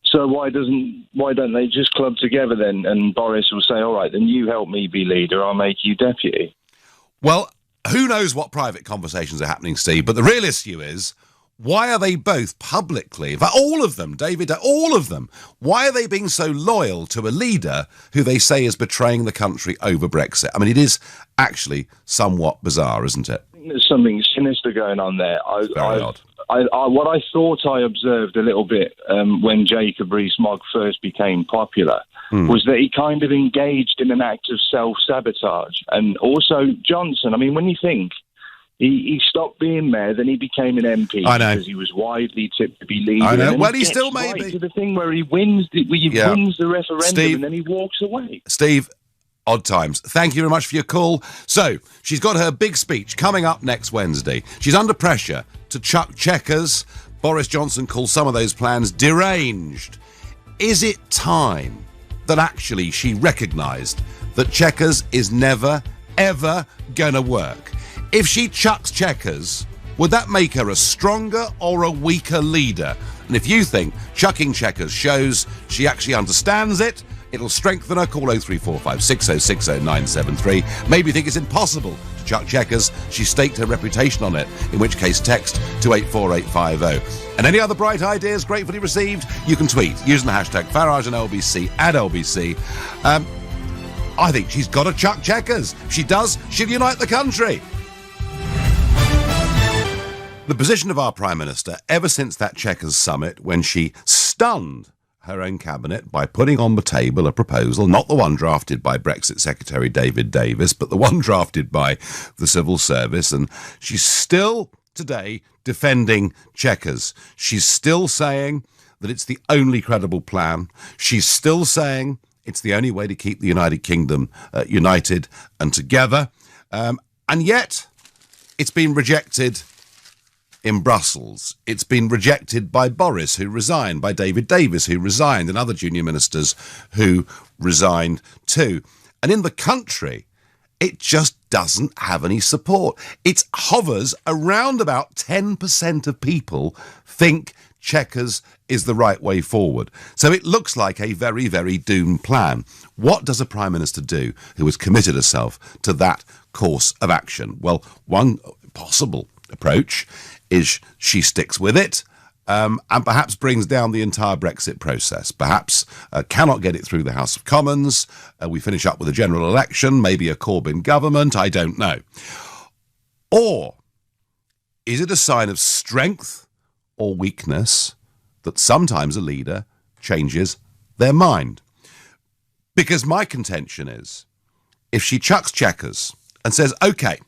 So why don't they just club together then, and Boris will say, all right, then you help me be leader, I'll make you deputy? Well, who knows what private conversations are happening, Steve, but the real issue is, why are they both publicly, in fact, all of them, David, all of them, why are they being so loyal to a leader who they say is betraying the country over Brexit? I mean, it is actually somewhat bizarre, isn't it? I think there's something sinister going on there. Very odd. What I thought I observed a little bit when Jacob Rees-Mogg first became popular was that he kind of engaged in an act of self-sabotage. And also Johnson, I mean, when you think, he stopped being mayor, then he became an MP because he was widely tipped to be leader. I know. Well, he still may be. To the thing where he wins the referendum, Steve, and then he walks away. Steve, odd times. Thank you very much for your call. So, she's got her big speech coming up next Wednesday. She's under pressure to chuck Chequers. Boris Johnson calls some of those plans deranged. Is it time that actually she recognised that Chequers is never, ever going to work? If she chucks Chequers, would that make her a stronger or a weaker leader? And if you think chucking Chequers shows she actually understands it, it'll strengthen her. Call 0345 6060 973. Maybe you think it's impossible to chuck Chequers. She staked her reputation on it, in which case text to 84850. And any other bright ideas gratefully received, you can tweet using the hashtag Farage and LBC at LBC. I think she's got to chuck Chequers. If she does, she'll unite the country. The position of our Prime Minister, ever since that Chequers summit, when she stunned her own cabinet by putting on the table a proposal, not the one drafted by Brexit Secretary David Davis, but the one drafted by the Civil Service, and she's still today defending Chequers. She's still saying that it's the only credible plan. She's still saying it's the only way to keep the United Kingdom united and together. And yet, it's been rejected in Brussels. It's been rejected by Boris, who resigned, by David Davis, who resigned, and other junior ministers who resigned too. And in the country, it just doesn't have any support. It hovers around about 10% of people think Chequers is the right way forward. So it looks like a very, very doomed plan. What does a Prime Minister do who has committed herself to that course of action? Well, one possible approach is she sticks with it, and perhaps brings down the entire Brexit process. Perhaps cannot get it through the House of Commons. We finish up with a general election, maybe a Corbyn government, I don't know. Or is it a sign of strength or weakness that sometimes a leader changes their mind? Because my contention is, if she chucks Chequers and says, OK,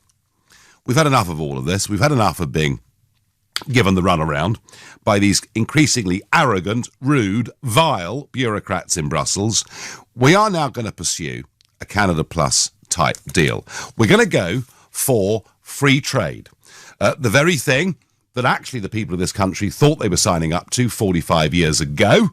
we've had enough of all of this, we've had enough of being given the runaround by these increasingly arrogant, rude, vile bureaucrats in Brussels, we are now going to pursue a Canada Plus type deal. We're going to go for free trade. The very thing that actually the people of this country thought they were signing up to 45 years ago.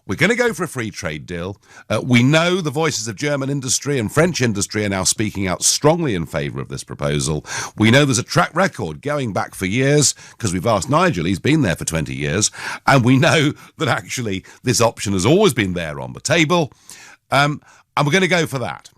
We're going to go for a free trade deal. We know the voices of German industry and French industry are now speaking out strongly in favour of this proposal. We know there's a track record going back for years, because we've asked Nigel, he's been there for 20 years, and we know that actually this option has always been there on the table. And we're going to go for that.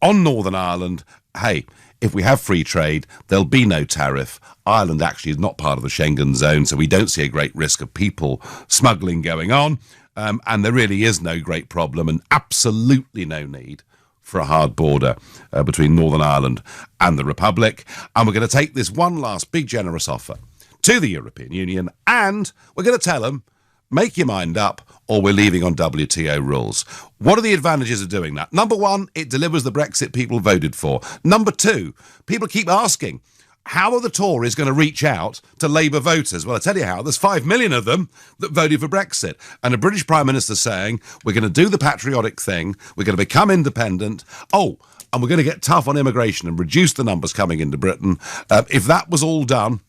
On Northern Ireland, hey, if we have free trade, there'll be no tariff. Ireland actually is not part of the Schengen zone, so we don't see a great risk of people smuggling going on. And there really is no great problem and absolutely no need for a hard border between Northern Ireland and the Republic. And we're going to take this one last big generous offer to the European Union, and we're going to tell them, make your mind up or we're leaving on WTO rules. What are the advantages of doing that? Number one, it delivers the Brexit people voted for. Number two, people keep asking, how are the Tories going to reach out to Labour voters? Well, I tell you how, there's 5 million of them that voted for Brexit. And a British Prime Minister saying, we're going to do the patriotic thing, we're going to become independent, and we're going to get tough on immigration and reduce the numbers coming into Britain. If that was all done,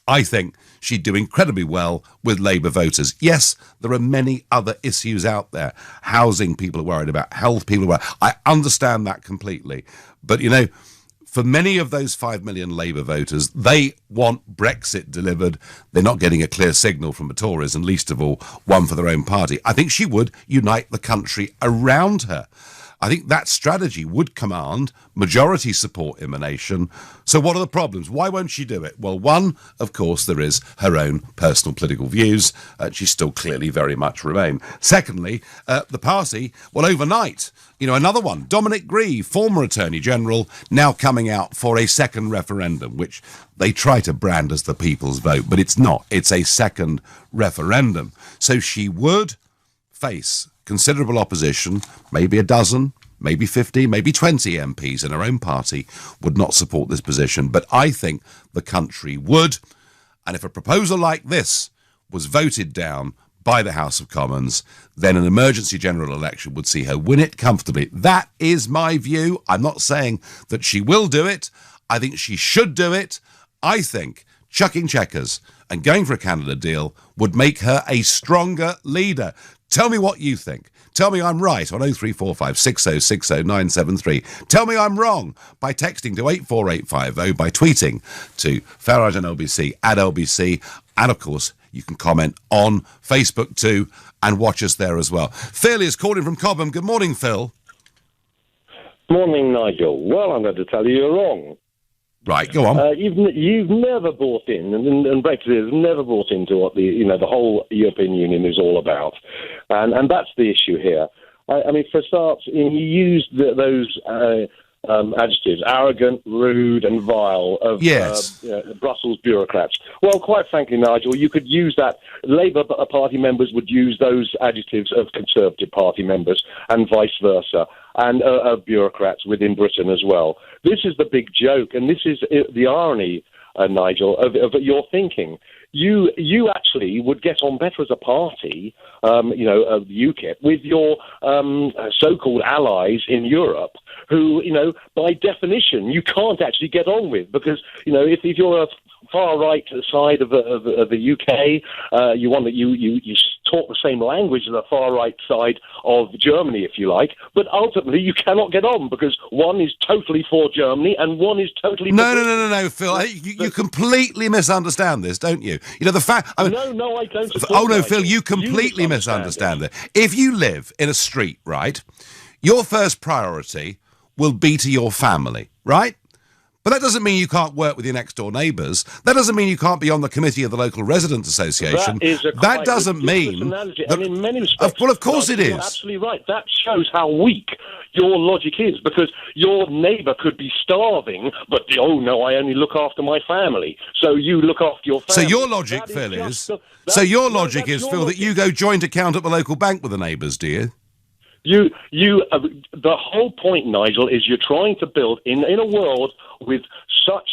I think she'd do incredibly well with Labour voters. Yes, there are many other issues out there. Housing, people are worried about. Health, people are worried. I understand that completely. But, you know, for many of those 5 million Labour voters, they want Brexit delivered. They're not getting a clear signal from the Tories, and least of all, one for their own party. I think she would unite the country around her. I think that strategy would command majority support in the nation. So what are the problems? Why won't she do it? Well, one, of course, there is her own personal political views. She still clearly very much remain. Secondly, the party, well, overnight, you know, another one, Dominic Grieve, former Attorney General, now coming out for a second referendum, which they try to brand as the people's vote, but it's not. It's a second referendum. So she would face considerable opposition, maybe a dozen, maybe 50, maybe 20 MPs in her own party would not support this position. But I think the country would. And if a proposal like this was voted down by the House of Commons, then an emergency general election would see her win it comfortably. That is my view. I'm not saying that she will do it. I think she should do it. I think chucking Chequers and going for a Canada deal would make her a stronger leader. Tell me what you think. Tell me I'm right on 0345 6060 973. Tell me I'm wrong by texting to 84850, by tweeting to Farage and LBC at LBC. And of course, you can comment on Facebook too and watch us there as well. Phil is calling from Cobham. Good morning, Phil. Morning, Nigel. Well, I'm going to tell you you're wrong. Right, go on. You've never bought in, and Brexit has never bought into what the whole European Union is all about, and that's the issue here. I mean, for a start, you used those adjectives: arrogant, rude, and vile of Brussels bureaucrats. Well, quite frankly, Nigel, you could use that. Labour Party members would use those adjectives of Conservative Party members, and vice versa, and of bureaucrats within Britain as well. This is the big joke, and this is the irony, Nigel, of your thinking. you actually would get on better as a party, of UKIP, with your so-called allies in Europe, who, by definition, you can't actually get on with, because, if you're a far right side of the UK, you talk the same language as the far right side of Germany, if you like, but ultimately you cannot get on because one is totally for Germany and one is totally No, Phil, you completely misunderstand this, don't you? The fact. No, I don't. Oh no, Phil, you completely misunderstand it. If you live in a street, right, your first priority will be to your family, right? But that doesn't mean you can't work with your next-door neighbours. That doesn't mean you can't be on the committee of the local residents' association. That doesn't mean... And in many respects... Well, of course it is. You're absolutely right. That shows how weak your logic is, because your neighbour could be starving, but, I only look after my family. So you look after your family. So your logic, Phil, is... Phil, that you go joint account at the local bank with the neighbours, do you? The whole point, Nigel, is you're trying to build in a world with such,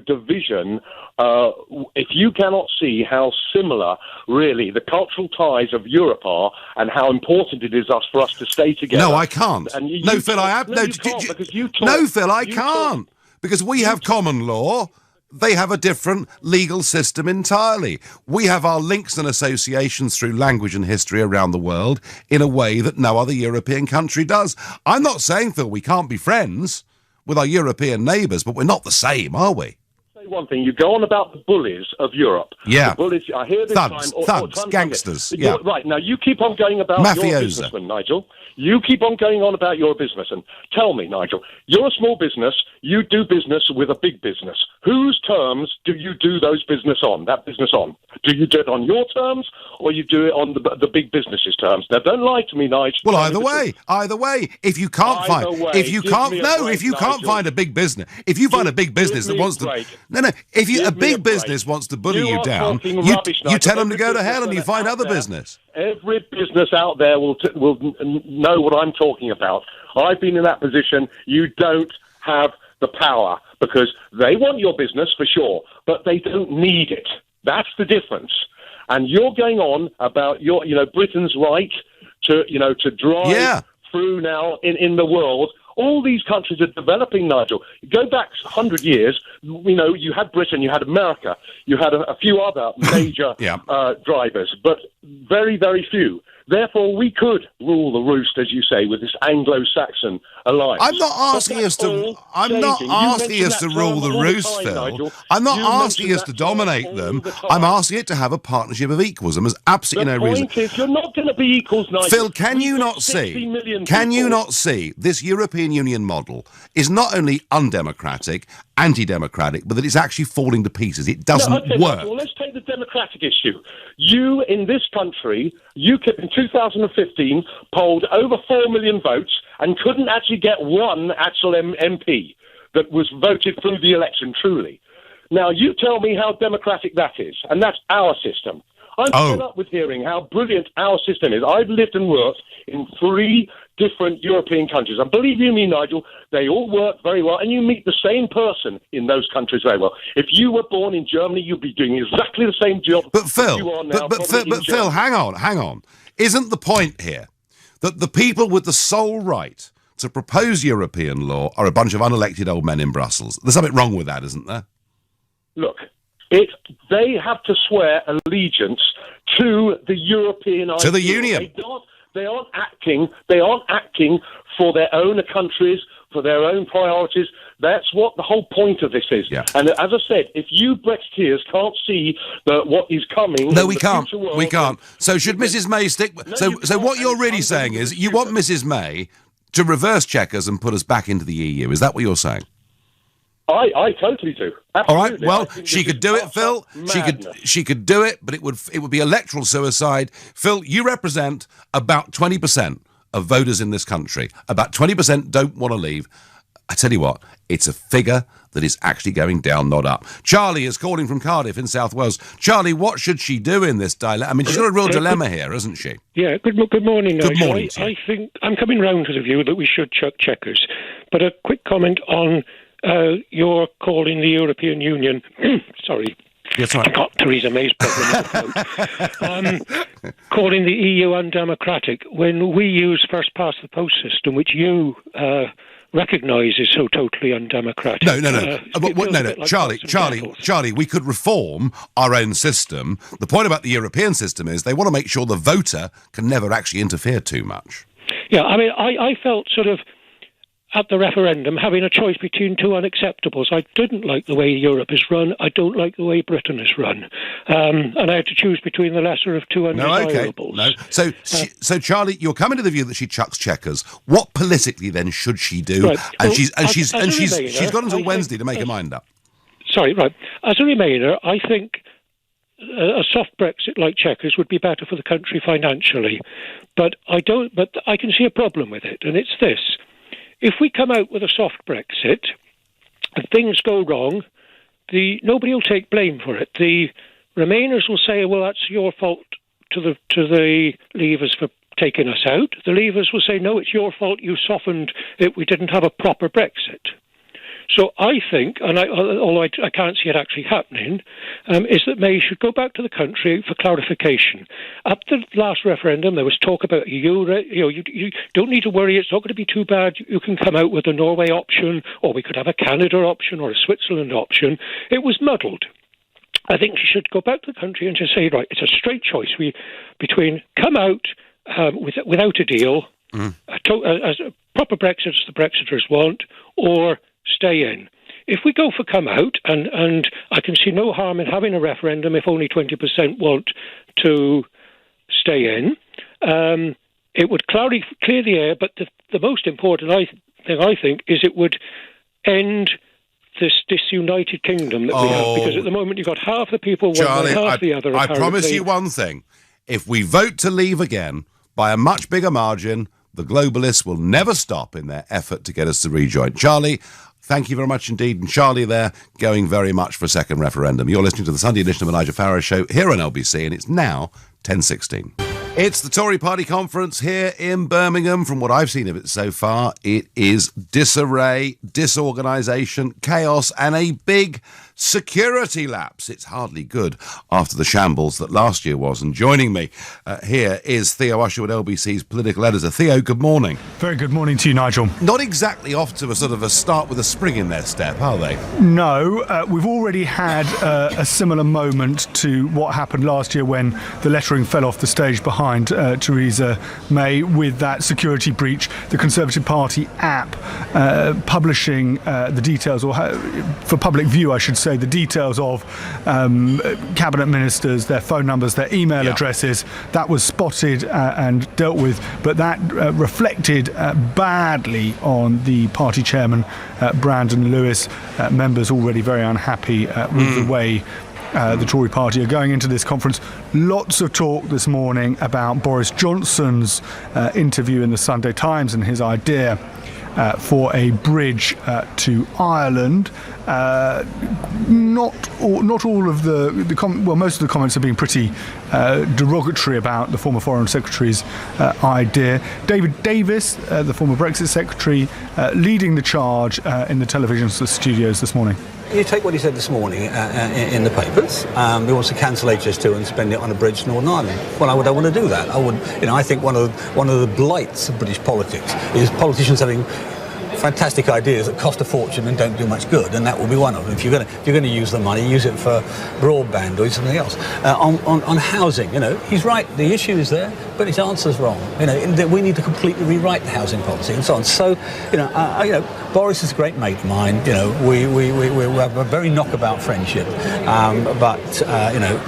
division. If you cannot see how similar, really, the cultural ties of Europe are, and how important it is for us to stay together. No, I can't. Phil, I have Phil, I can't, because we have common law. They have a different legal system entirely. We have our links and associations through language and history around the world in a way that no other European country does. I'm not saying, Phil, we can't be friends with our European neighbours, but we're not the same, are we? Say one thing. You go on about the bullies of Europe. Yeah. The bullies, I hear this thugs, gangsters. Yeah. Right, now you keep on going about your businessman, Nigel. You keep on going on about your business, and tell me, Nigel, you're a small business, you do business with a big business. Whose terms do you do that business on? Do you do it on your terms, or you do it on the big business's terms? Now, don't lie to me, Nigel. Well, either way. If you can't find a big business, if you find a big business that wants to, if a big business wants to bully you down, you tell them to go to hell, and you find other business. Every business out there will know what I'm talking about. I've been in that position. You don't have the power, because they want your business for sure, but they don't need it. That's the difference. And you're going on about Britain's right to drive through now in the world. All these countries are developing, Nigel. Go back 100 years, you had Britain, you had America, you had a few other major drivers, but very, very few. Therefore, we could rule the roost, as you say, with this Anglo-Saxon alliance. I'm not asking us to rule the roost, Phil. I'm not asking us to dominate them. I'm asking it to have a partnership of equals, and there's absolutely no reason. The point is, you're not going to be equals, Nigel. Phil, can you not see this European Union model is not only undemocratic, anti-democratic, but that it's actually falling to pieces? It doesn't work. Well, let's take the democratic issue. You, in this country, UKIP in 2015 polled over 4 million votes and couldn't actually get one actual MP that was voted through the election, truly. Now, you tell me how democratic that is, and that's our system. I'm fed up with hearing how brilliant our system is. I've lived and worked in 3 different European countries. And believe you me, Nigel, they all work very well, and you meet the same person in those countries very well. If you were born in Germany, you'd be doing exactly the same job you are now. But Phil, hang on. Isn't the point here that the people with the sole right to propose European law are a bunch of unelected old men in Brussels? There's something wrong with that, isn't there? Look, they have to swear allegiance to the European ideal. To the Union. They aren't acting for their own countries, for their own priorities. That's what the whole point of this is. Yeah. And as I said, if you Brexiteers can't see what is coming... No, we can't. We can't. So should Mrs May stick... So what you're really saying is you want Mrs May to reverse Chequers and put us back into the EU. Is that what you're saying? I totally do. Absolutely. All right. Well, she could do it, Phil. She could do it, but it would be electoral suicide. Phil, you represent about 20% of voters in this country. About 20% don't want to leave. I tell you what, it's a figure that is actually going down, not up. Charlie is calling from Cardiff in South Wales. Charlie, what should she do in this dilemma? I mean, she's got a real dilemma here, hasn't she? Yeah, good morning, Nigel. Good morning. I think I'm coming round to the view that we should chuck Chequers. But a quick comment on your call in the European Union, Yes, right. I got Theresa May's problem with the vote. Calling the EU undemocratic when we use first past the post system, which you recognise is so totally undemocratic. No. Charlie, we could reform our own system. The point about the European system is they want to make sure the voter can never actually interfere too much. Yeah, I mean, I felt sort of at the referendum having a choice between two unacceptables. I didn't like the way Europe is run. I don't like the way Britain is run. And I had to choose between the lesser of two undesirables. No. So Charlie, you're coming to the view that she chucks Chequers. What politically then should she do? Right. She's got until Wednesday to make her mind up. Sorry, right. As a Remainer, I think a soft Brexit like Chequers would be better for the country financially. But I can see a problem with it, and it's this. If we come out with a soft Brexit, and things go wrong, nobody will take blame for it. The Remainers will say, well, that's your fault to the Leavers for taking us out. The Leavers will say, no, it's your fault, you softened it, we didn't have a proper Brexit. So I think, although I can't see it actually happening, is that May should go back to the country for clarification. At the last referendum, there was talk about you don't need to worry, it's not going to be too bad. You can come out with a Norway option, or we could have a Canada option or a Switzerland option. It was muddled. I think she should go back to the country and just say, right, it's a straight choice between come out without a deal, as a proper Brexit as the Brexiters want, or stay in. If we go for come out, and I can see no harm in having a referendum if only 20% want to stay in, it would clear the air, but the most important thing I think is it would end this disunited kingdom that we have, because at the moment you've got half the people one way, half the other. I promise you one thing. If we vote to leave again by a much bigger margin, the globalists will never stop in their effort to get us to rejoin. Charlie, thank you very much indeed. And Charlie there, going very much for a second referendum. You're listening to the Sunday edition of the Nigel Farage Show here on LBC, and it's now 10:16. It's the Tory party conference here in Birmingham. From what I've seen of it so far, it is disarray, disorganisation, chaos, and a big security lapse. It's hardly good after the shambles that last year was. And joining me here is Theo Usherwood, LBC's political editor. Theo, good morning. Very good morning to you, Nigel. Not exactly off to a sort of a start with a spring in their step, are they? No, we've already had a similar moment to what happened last year when the lettering fell off the stage behind Theresa May with that security breach, the Conservative Party app publishing the details, or for public view, I should say, the details of cabinet ministers, their phone numbers, their email addresses. That was spotted and dealt with, but that reflected badly on the party chairman, Brandon Lewis. Members already very unhappy with the way the Tory party are going into this conference. Lots of talk this morning about Boris Johnson's interview in the Sunday Times and his idea for a bridge to Ireland. Not all of most of the comments have been pretty derogatory about the former Foreign Secretary's idea. David Davis, the former Brexit Secretary, leading the charge in the television studios this morning. You take what he said this morning in the papers. He wants to cancel HS2 and spend it on a bridge to Northern Ireland. Well, I don't want to do that. I think one of the blights of British politics is politicians having fantastic ideas that cost a fortune and don't do much good, and that will be one of them. If you're going to use the money, use it for broadband or something else. On housing, he's right. The issue is there, but his answer's wrong. We need to completely rewrite the housing policy and so on. So, Boris is a great mate of mine. We have a very knockabout friendship, but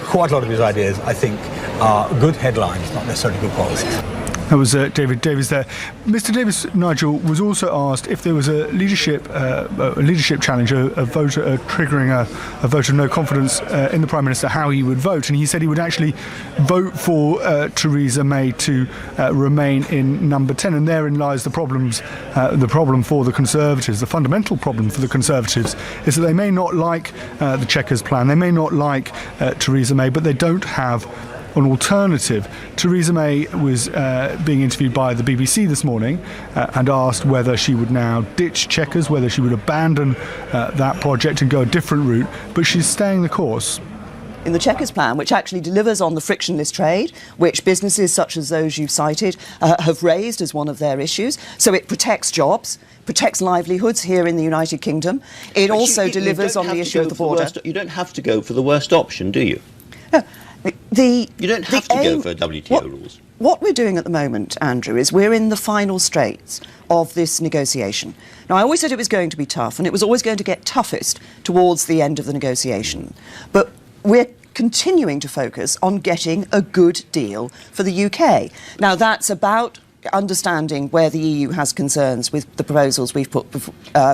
quite a lot of his ideas, I think, are good headlines, not necessarily good policies. That was David Davis there. Mr. Davis, Nigel, was also asked if there was a leadership challenge, a vote triggering a vote of no confidence in the Prime Minister, how he would vote. And he said he would actually vote for Theresa May to remain in number 10. And therein lies the problem for the Conservatives. The fundamental problem for the Conservatives is that they may not like the Chequers plan, they may not like Theresa May, but they don't have an alternative. Theresa May was being interviewed by the BBC this morning and asked whether she would now ditch Chequers, whether she would abandon that project and go a different route, but she's staying the course. in the Chequers plan, which actually delivers on the frictionless trade, which businesses such as those you've cited have raised as one of their issues. So it protects jobs, protects livelihoods here in the United Kingdom. It also delivers on the issue of the border. You don't have to go for the worst option, do you? No. You don't have to go for WTO rules. What we're doing at the moment, Andrew, is we're in the final straits of this negotiation. Now, I always said it was going to be tough, and it was always going to get toughest towards the end of the negotiation. But we're continuing to focus on getting a good deal for the UK. Now, that's about understanding where the EU has concerns with the proposals we've put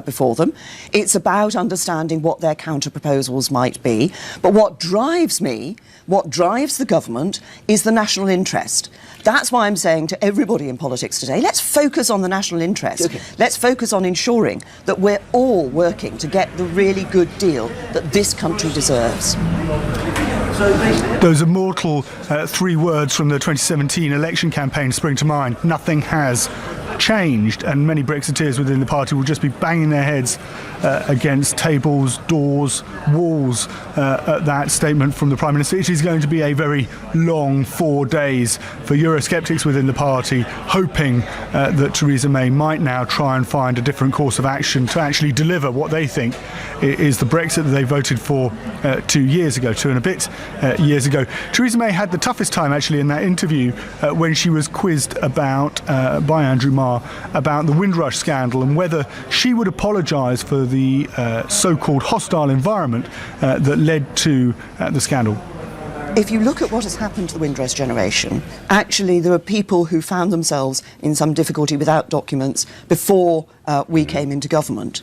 before them. It's about understanding what their counter-proposals might be. But what drives me, what drives the government, is the national interest. That's why I'm saying to everybody in politics today, let's focus on the national interest. Okay. Let's focus on ensuring that we're all working to get the really good deal that this country deserves. Those immortal 3 words from the 2017 election campaign spring to mind. Nothing has changed, and many Brexiteers within the party will just be banging their heads against tables, doors, walls at that statement from the Prime Minister. It is going to be a very long 4 days for Eurosceptics within the party, hoping that Theresa May might now try and find a different course of action to actually deliver what they think is the Brexit that they voted for 2 years ago, 2 and a bit years ago. Theresa May had the toughest time actually in that interview when she was quizzed about by Andrew Marr about the Windrush scandal and whether she would apologise for the so-called hostile environment that led to the scandal. If you look at what has happened to the Windrush generation, actually there are people who found themselves in some difficulty without documents before we came into government.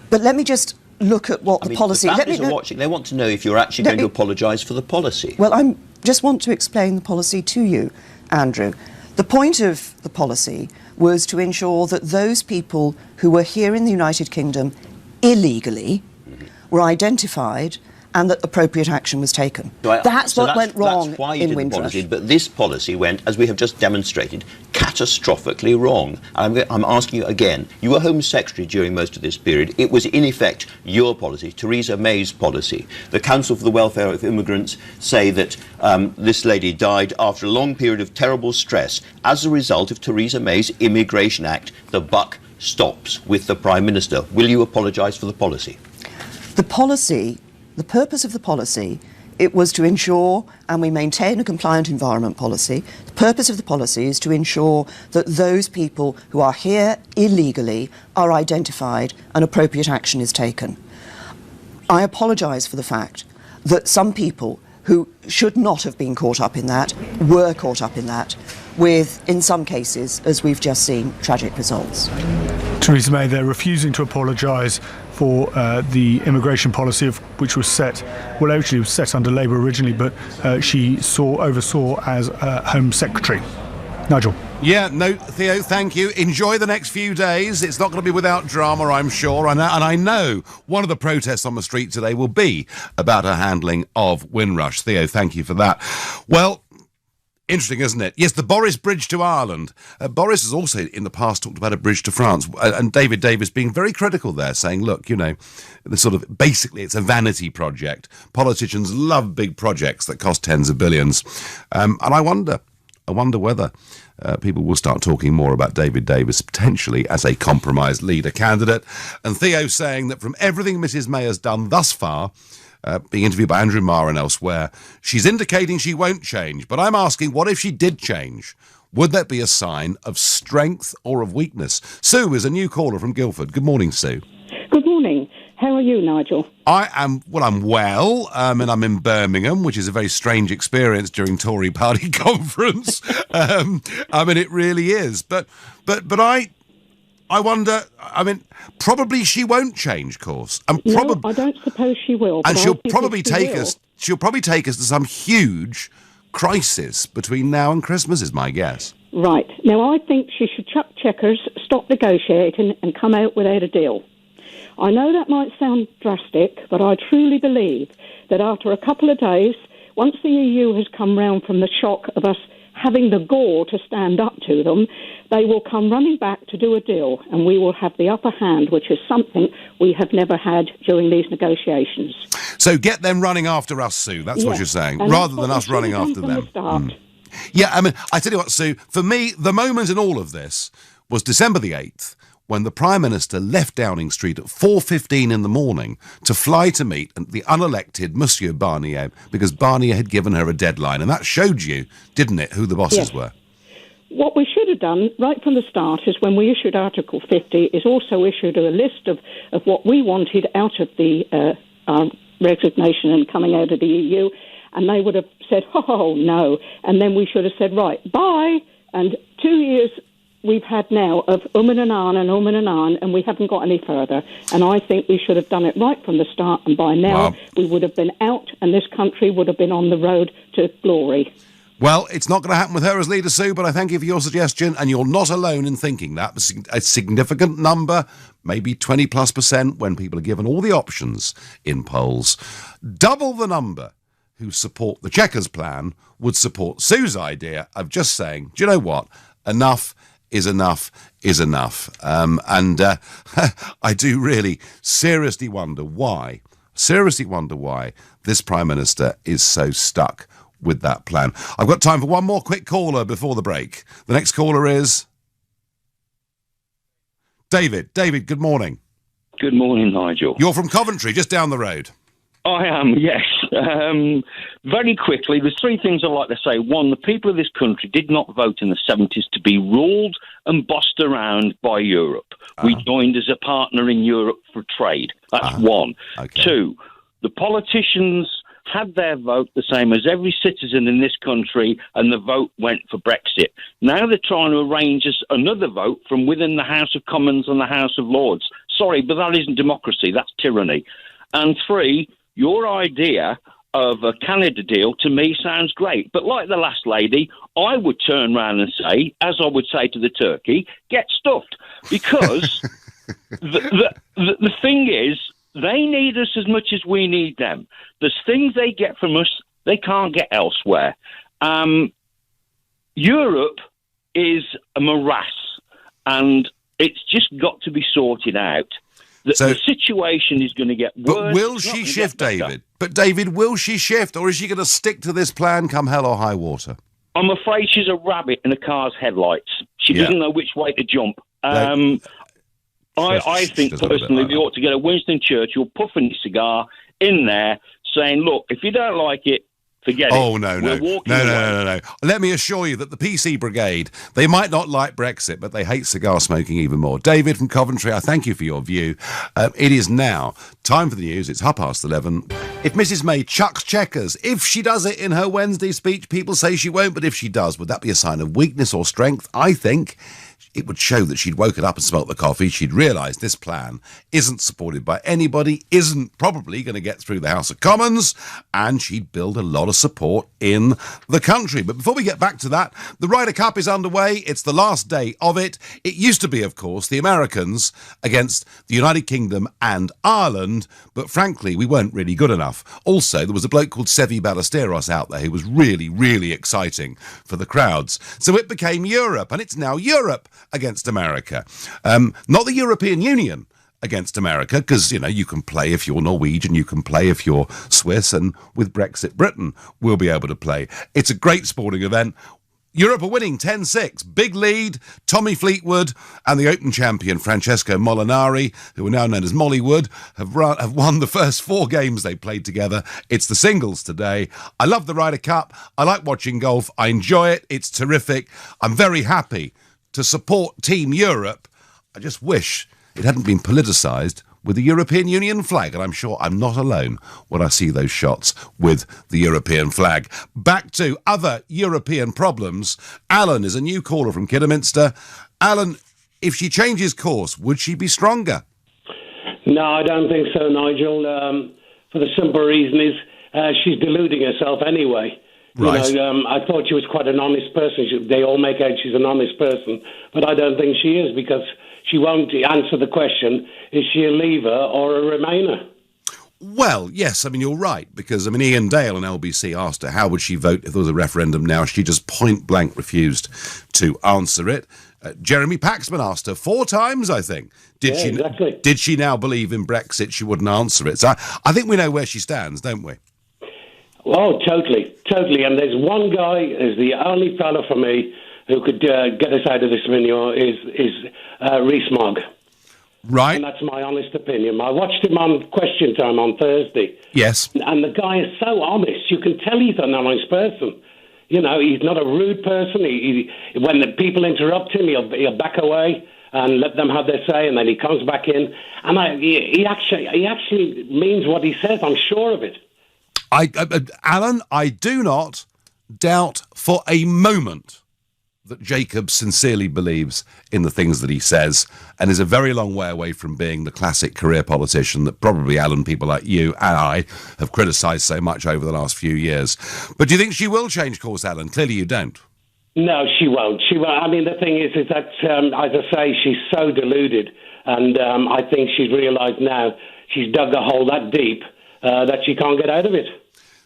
But let me just look at what the policy... The families are watching. They want to know if you're actually going to apologise for the policy. Well, I just want to explain the policy to you, Andrew. The point of the policy was to ensure that those people who were here in the United Kingdom illegally were identified and that appropriate action was taken. That's what went wrong that's why you in did Windrush. The policy, but this policy went, as we have just demonstrated, catastrophically wrong. I'm asking you again, you were Home Secretary during most of this period. It was in effect your policy, Theresa May's policy. The Council for the Welfare of Immigrants say that this lady died after a long period of terrible stress as a result of Theresa May's Immigration Act. The buck stops with the Prime Minister. Will you apologise for the policy? The purpose of the policy, it was to ensure, and we maintain a compliant environment policy, the purpose of the policy is to ensure that those people who are here illegally are identified and appropriate action is taken. I apologise for the fact that some people who should not have been caught up in that were caught up in that, with, in some cases, as we've just seen, tragic results. Theresa May, they're refusing to apologise for the immigration policy which was set, well, actually it was set under Labour originally, but she oversaw as Home Secretary. Nigel. Yeah, no, Theo, thank you. Enjoy the next few days. It's not going to be without drama, I'm sure. And I know one of the protests on the street today will be about her handling of Windrush. Theo, thank you for that. Well, interesting, isn't it? Yes, the Boris Bridge to Ireland. Boris has also in the past talked about a bridge to France. And David Davis being very critical there, saying, look, you know, the sort of basically it's a vanity project. Politicians love big projects that cost tens of billions. And I wonder whether people will start talking more about David Davis potentially as a compromise leader candidate. And Theo saying that from everything Mrs May has done thus far, being interviewed by Andrew Marr and elsewhere, she's indicating she won't change. But I'm asking, what if she did change? Would that be a sign of strength or of weakness? Sue is a new caller from Guildford. Good morning, Sue. Good morning. How are you, Nigel? I'm well, and I'm in Birmingham, which is a very strange experience during Tory party conference. It really is. But I wonder, probably she won't change course. No, I don't suppose she will. And she'll probably take us to some huge crisis between now and Christmas, is my guess. Right. Now, I think she should chuck Chequers, stop negotiating, and come out without a deal. I know that might sound drastic, but I truly believe that after a couple of days, once the EU has come round from the shock of us having the gall to stand up to them, they will come running back to do a deal, and we will have the upper hand, which is something we have never had during these negotiations. So get them running after us, Sue. That's what you're saying, and rather than us running after them. Yeah, I mean, I tell you what, Sue, for me, the moment in all of this was December the 8th, when the Prime Minister left Downing Street at 4:15 in the morning to fly to meet the unelected Monsieur Barnier, because Barnier had given her a deadline. And that showed you, didn't it, who the bosses were? What we should have done right from the start is when we issued Article 50 is also issued a list of what we wanted out of the our resignation and coming out of the EU, and they would have said, oh, no. And then we should have said, right, bye. And 2 years we've had now of and ahn, and we haven't got any further. And I think we should have done it right from the start, and by now we would have been out, and this country would have been on the road to glory. Well, it's not going to happen with her as leader, Sue, but I thank you for your suggestion, and you're not alone in thinking that. A significant number, maybe 20+%, when people are given all the options in polls. Double the number who support the Chequers plan would support Sue's idea of just saying, do you know what? Enough is enough is enough. I do really seriously wonder why this Prime Minister is so stuck with that plan. I've got time for one more quick caller before the break. The next caller is David. David, good morning. Good morning, Nigel. You're from Coventry, just down the road. I am, yes. Very quickly, there's three things I'd like to say. One, the people of this country did not vote in the 70s to be ruled and bossed around by Europe. We joined as a partner in Europe for trade. That's one. Okay. Two, the politicians had their vote the same as every citizen in this country, and the vote went for Brexit. Now they're trying to arrange another vote from within the House of Commons and the House of Lords. Sorry, but that isn't democracy. That's tyranny. And three, your idea of a Canada deal to me sounds great. But like the last lady, I would turn around and say, as I would say to the turkey, get stuffed. Because the thing is, they need us as much as we need them. There's things they get from us they can't get elsewhere. Europe is a morass, and it's just got to be sorted out. The situation is going to get worse. But will she shift, David? But, David, will she shift, or is she going to stick to this plan come hell or high water? I'm afraid she's a rabbit in a car's headlights. She doesn't know which way to jump. I think, personally, we ought to get a Winston Churchill puffing his cigar in there saying, look, if you don't like it, forget it. Oh, no. Let me assure you that the PC Brigade, they might not like Brexit, but they hate cigar smoking even more. David from Coventry, I thank you for your view. It is now time for the news. It's 11:30. If Mrs May chucks Chequers, if she does it in her Wednesday speech, people say she won't, but if she does, would that be a sign of weakness or strength? I think it would show that she'd woken up and smelt the coffee. She'd realised this plan isn't supported by anybody, isn't probably going to get through the House of Commons, and she'd build a lot of support in the country. But before we get back to that, the Ryder Cup is underway. It's the last day of it. It used to be, of course, the Americans against the United Kingdom and Ireland, but frankly, we weren't really good enough. Also, there was a bloke called Sevi Ballesteros out there who was really, really exciting for the crowds. So it became Europe, and it's now Europe against America. Not the European Union against America, because, you know, you can play if you're Norwegian, you can play if you're Swiss, and with Brexit, Britain will be able to play. It's a great sporting event. Europe are winning 10-6. Big lead. Tommy Fleetwood and the Open champion Francesco Molinari, who are now known as Mollywood, have won the first 4 games they played together. It's the singles today. I love the Ryder Cup. I like watching golf. I enjoy it. It's terrific. I'm very happy to support Team Europe. I just wish it hadn't been politicised with the European Union flag, and I'm sure I'm not alone when I see those shots with the European flag. Back to other European problems. Alan is a new caller from Kidderminster. Alan, if she changes course, would she be stronger? No, I don't think so, Nigel. For the simple reason is she's deluding herself anyway. Right. You know, I thought she was quite an honest person. They all make out she's an honest person, but I don't think she is, because she won't answer the question, is she a leaver or a remainer? Well, yes, I mean, you're right, because, I mean, Ian Dale on LBC asked her how would she vote if there was a referendum now. She just point-blank refused to answer it. Jeremy Paxman asked her 4 times, I think. Exactly. Did she now believe in Brexit? She wouldn't answer it. So I think we know where she stands, don't we? Oh, totally. And there's one guy, is the only fella for me who could get us out of this video is Rees-Mogg. Right. And that's my honest opinion. I watched him on Question Time on Thursday. Yes. And the guy is so honest. You can tell he's an honest person. You know, he's not a rude person. When the people interrupt him, he'll back away and let them have their say, and then he comes back in. And he actually means what he says. I'm sure of it. Alan, I do not doubt for a moment that Jacob sincerely believes in the things that he says and is a very long way away from being the classic career politician that probably, Alan, people like you and I have criticised so much over the last few years. But do you think she will change course, Alan? Clearly you don't. No, she won't. She won't. I mean, the thing is that, as I say, she's so deluded. And I think she's realised now she's dug a hole that deep that she can't get out of it.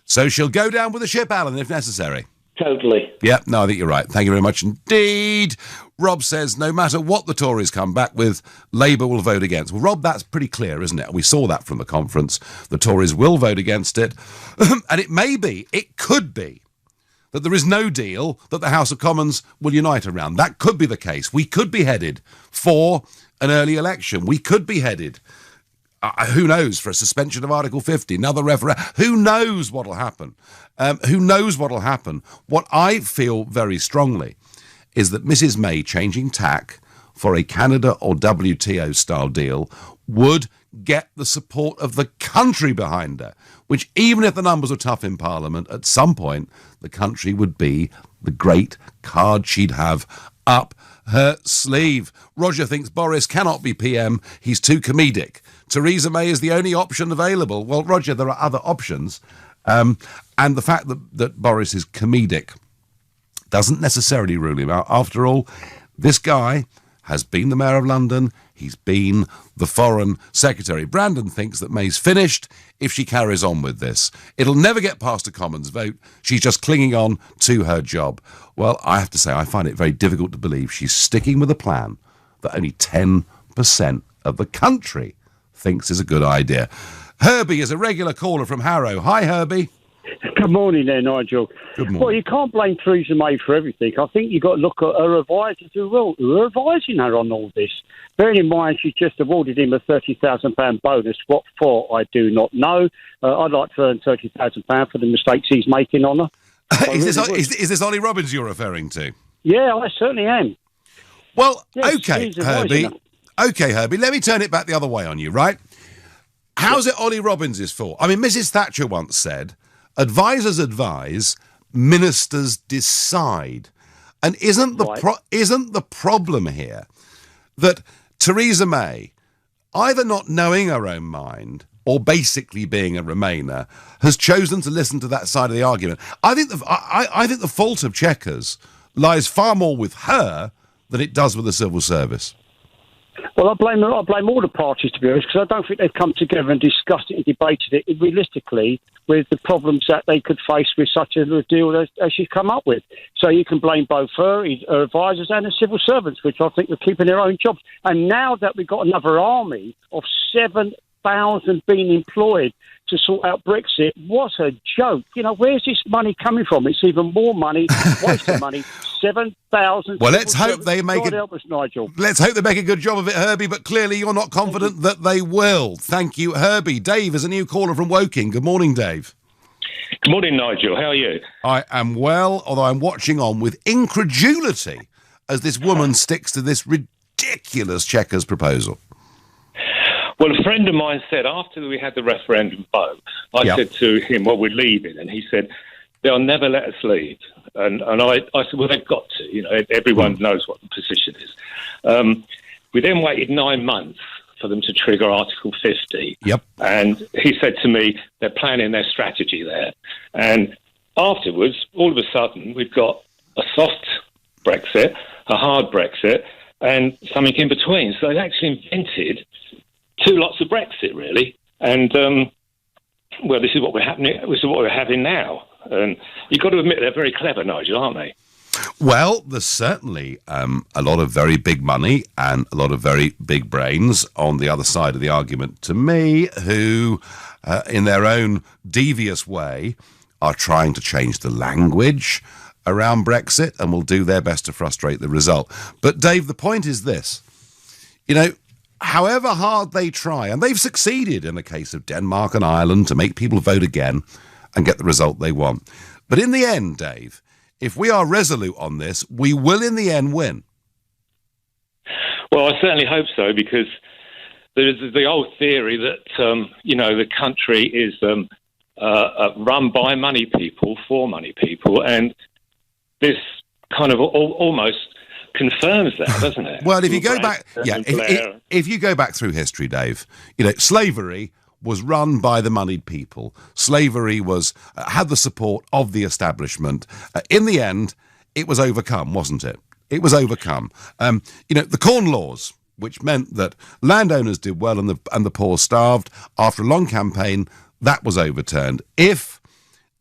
So she'll go down with the ship, Alan, if necessary. Totally. Yeah, no, I think you're right. Thank you very much indeed. Rob says, no matter what the Tories come back with, Labour will vote against. Well, Rob, that's pretty clear, isn't it? We saw that from the conference. The Tories will vote against it. And it could be, that there is no deal that the House of Commons will unite around. That could be the case. We could be headed for an early election. We could be headed, who knows, for a suspension of Article 50, another referendum. Who knows what'll happen? What I feel very strongly is that Mrs May changing tack for a Canada or WTO-style deal would get the support of the country behind her, which, even if the numbers were tough in Parliament, at some point the country would be the great card she'd have up her sleeve. Roger thinks Boris cannot be PM. He's too comedic. Theresa May is the only option available. Well, Roger, there are other options. And the fact that Boris is comedic doesn't necessarily rule him out. After all, this guy has been the Mayor of London. He's been the Foreign Secretary. Brandon thinks that May's finished if she carries on with this. It'll never get past a Commons vote. She's just clinging on to her job. Well, I have to say, I find it very difficult to believe she's sticking with a plan that only 10% of the country thinks is a good idea. Herbie is a regular caller from Harrow. Hi, Herbie. Good morning there, Nigel. Good morning. Well, you can't blame Theresa May for everything. I think you've got to look at her advisors who are advising her on all this. Bearing in mind she's just awarded him a £30,000 bonus. What for, I do not know. I'd like to earn £30,000 for the mistakes he's making on her. Is this Ollie Robbins you're referring to? Yeah, I certainly am. Well, yes, OK, Herbie. OK, Herbie, let me turn it back the other way on you, right? How's it Ollie Robbins is for? I mean, Mrs Thatcher once said, advisors advise, ministers decide. And isn't the problem here that Theresa May, either not knowing her own mind or basically being a Remainer, has chosen to listen to that side of the argument? I think the fault of Chequers lies far more with her than it does with the civil service. Well, I blame all the parties, to be honest, because I don't think they've come together and discussed it and debated it realistically with the problems that they could face with such a deal as she's come up with. So you can blame both her advisors and the civil servants, which I think are keeping their own jobs. And now that we've got another army of 7,000 being employed to sort out Brexit, what a joke. You know, where's this money coming from? It's even more money, wasted money. 7,000. Well, let's hope they make it. Help us, Nigel. Let's hope they make a good job of it, Herbie, but clearly you're not confident that they will. Thank you, Herbie. Dave is a new caller from Woking. Good morning, Dave. Good morning, Nigel. How are you? I am well, although I'm watching on with incredulity as this woman sticks to this ridiculous Chequers proposal. Well, a friend of mine said after we had the referendum vote, I said to him, well, we're leaving. And he said, they'll never let us leave. And I said, well, they've got to. You know, everyone knows what the position is. We then waited 9 months for them to trigger Article 50. Yep. And he said to me, they're planning their strategy there. And afterwards, all of a sudden, we've got a soft Brexit, a hard Brexit, and something in between. So they actually invented two lots of Brexit, really. And, well, this is what we're having now. And you've got to admit they're very clever, Nigel, aren't they? Well, there's certainly a lot of very big money and a lot of very big brains on the other side of the argument to me who, in their own devious way, are trying to change the language around Brexit and will do their best to frustrate the result. But, Dave, the point is this. You know, however hard they try, and they've succeeded in the case of Denmark and Ireland to make people vote again and get the result they want. But in the end, Dave, if we are resolute on this, we will in the end win. Well, I certainly hope so, because there's the old theory that, the country is run by money people, for money people, and this kind of almost confirms that, doesn't it? Well, if you go back, if you go back through history, Dave, slavery was run by the moneyed people. Slavery had the support of the establishment. In the end, it was overcome, wasn't it? It was overcome. The Corn Laws, which meant that landowners did well and the poor starved, after a long campaign, that was overturned. If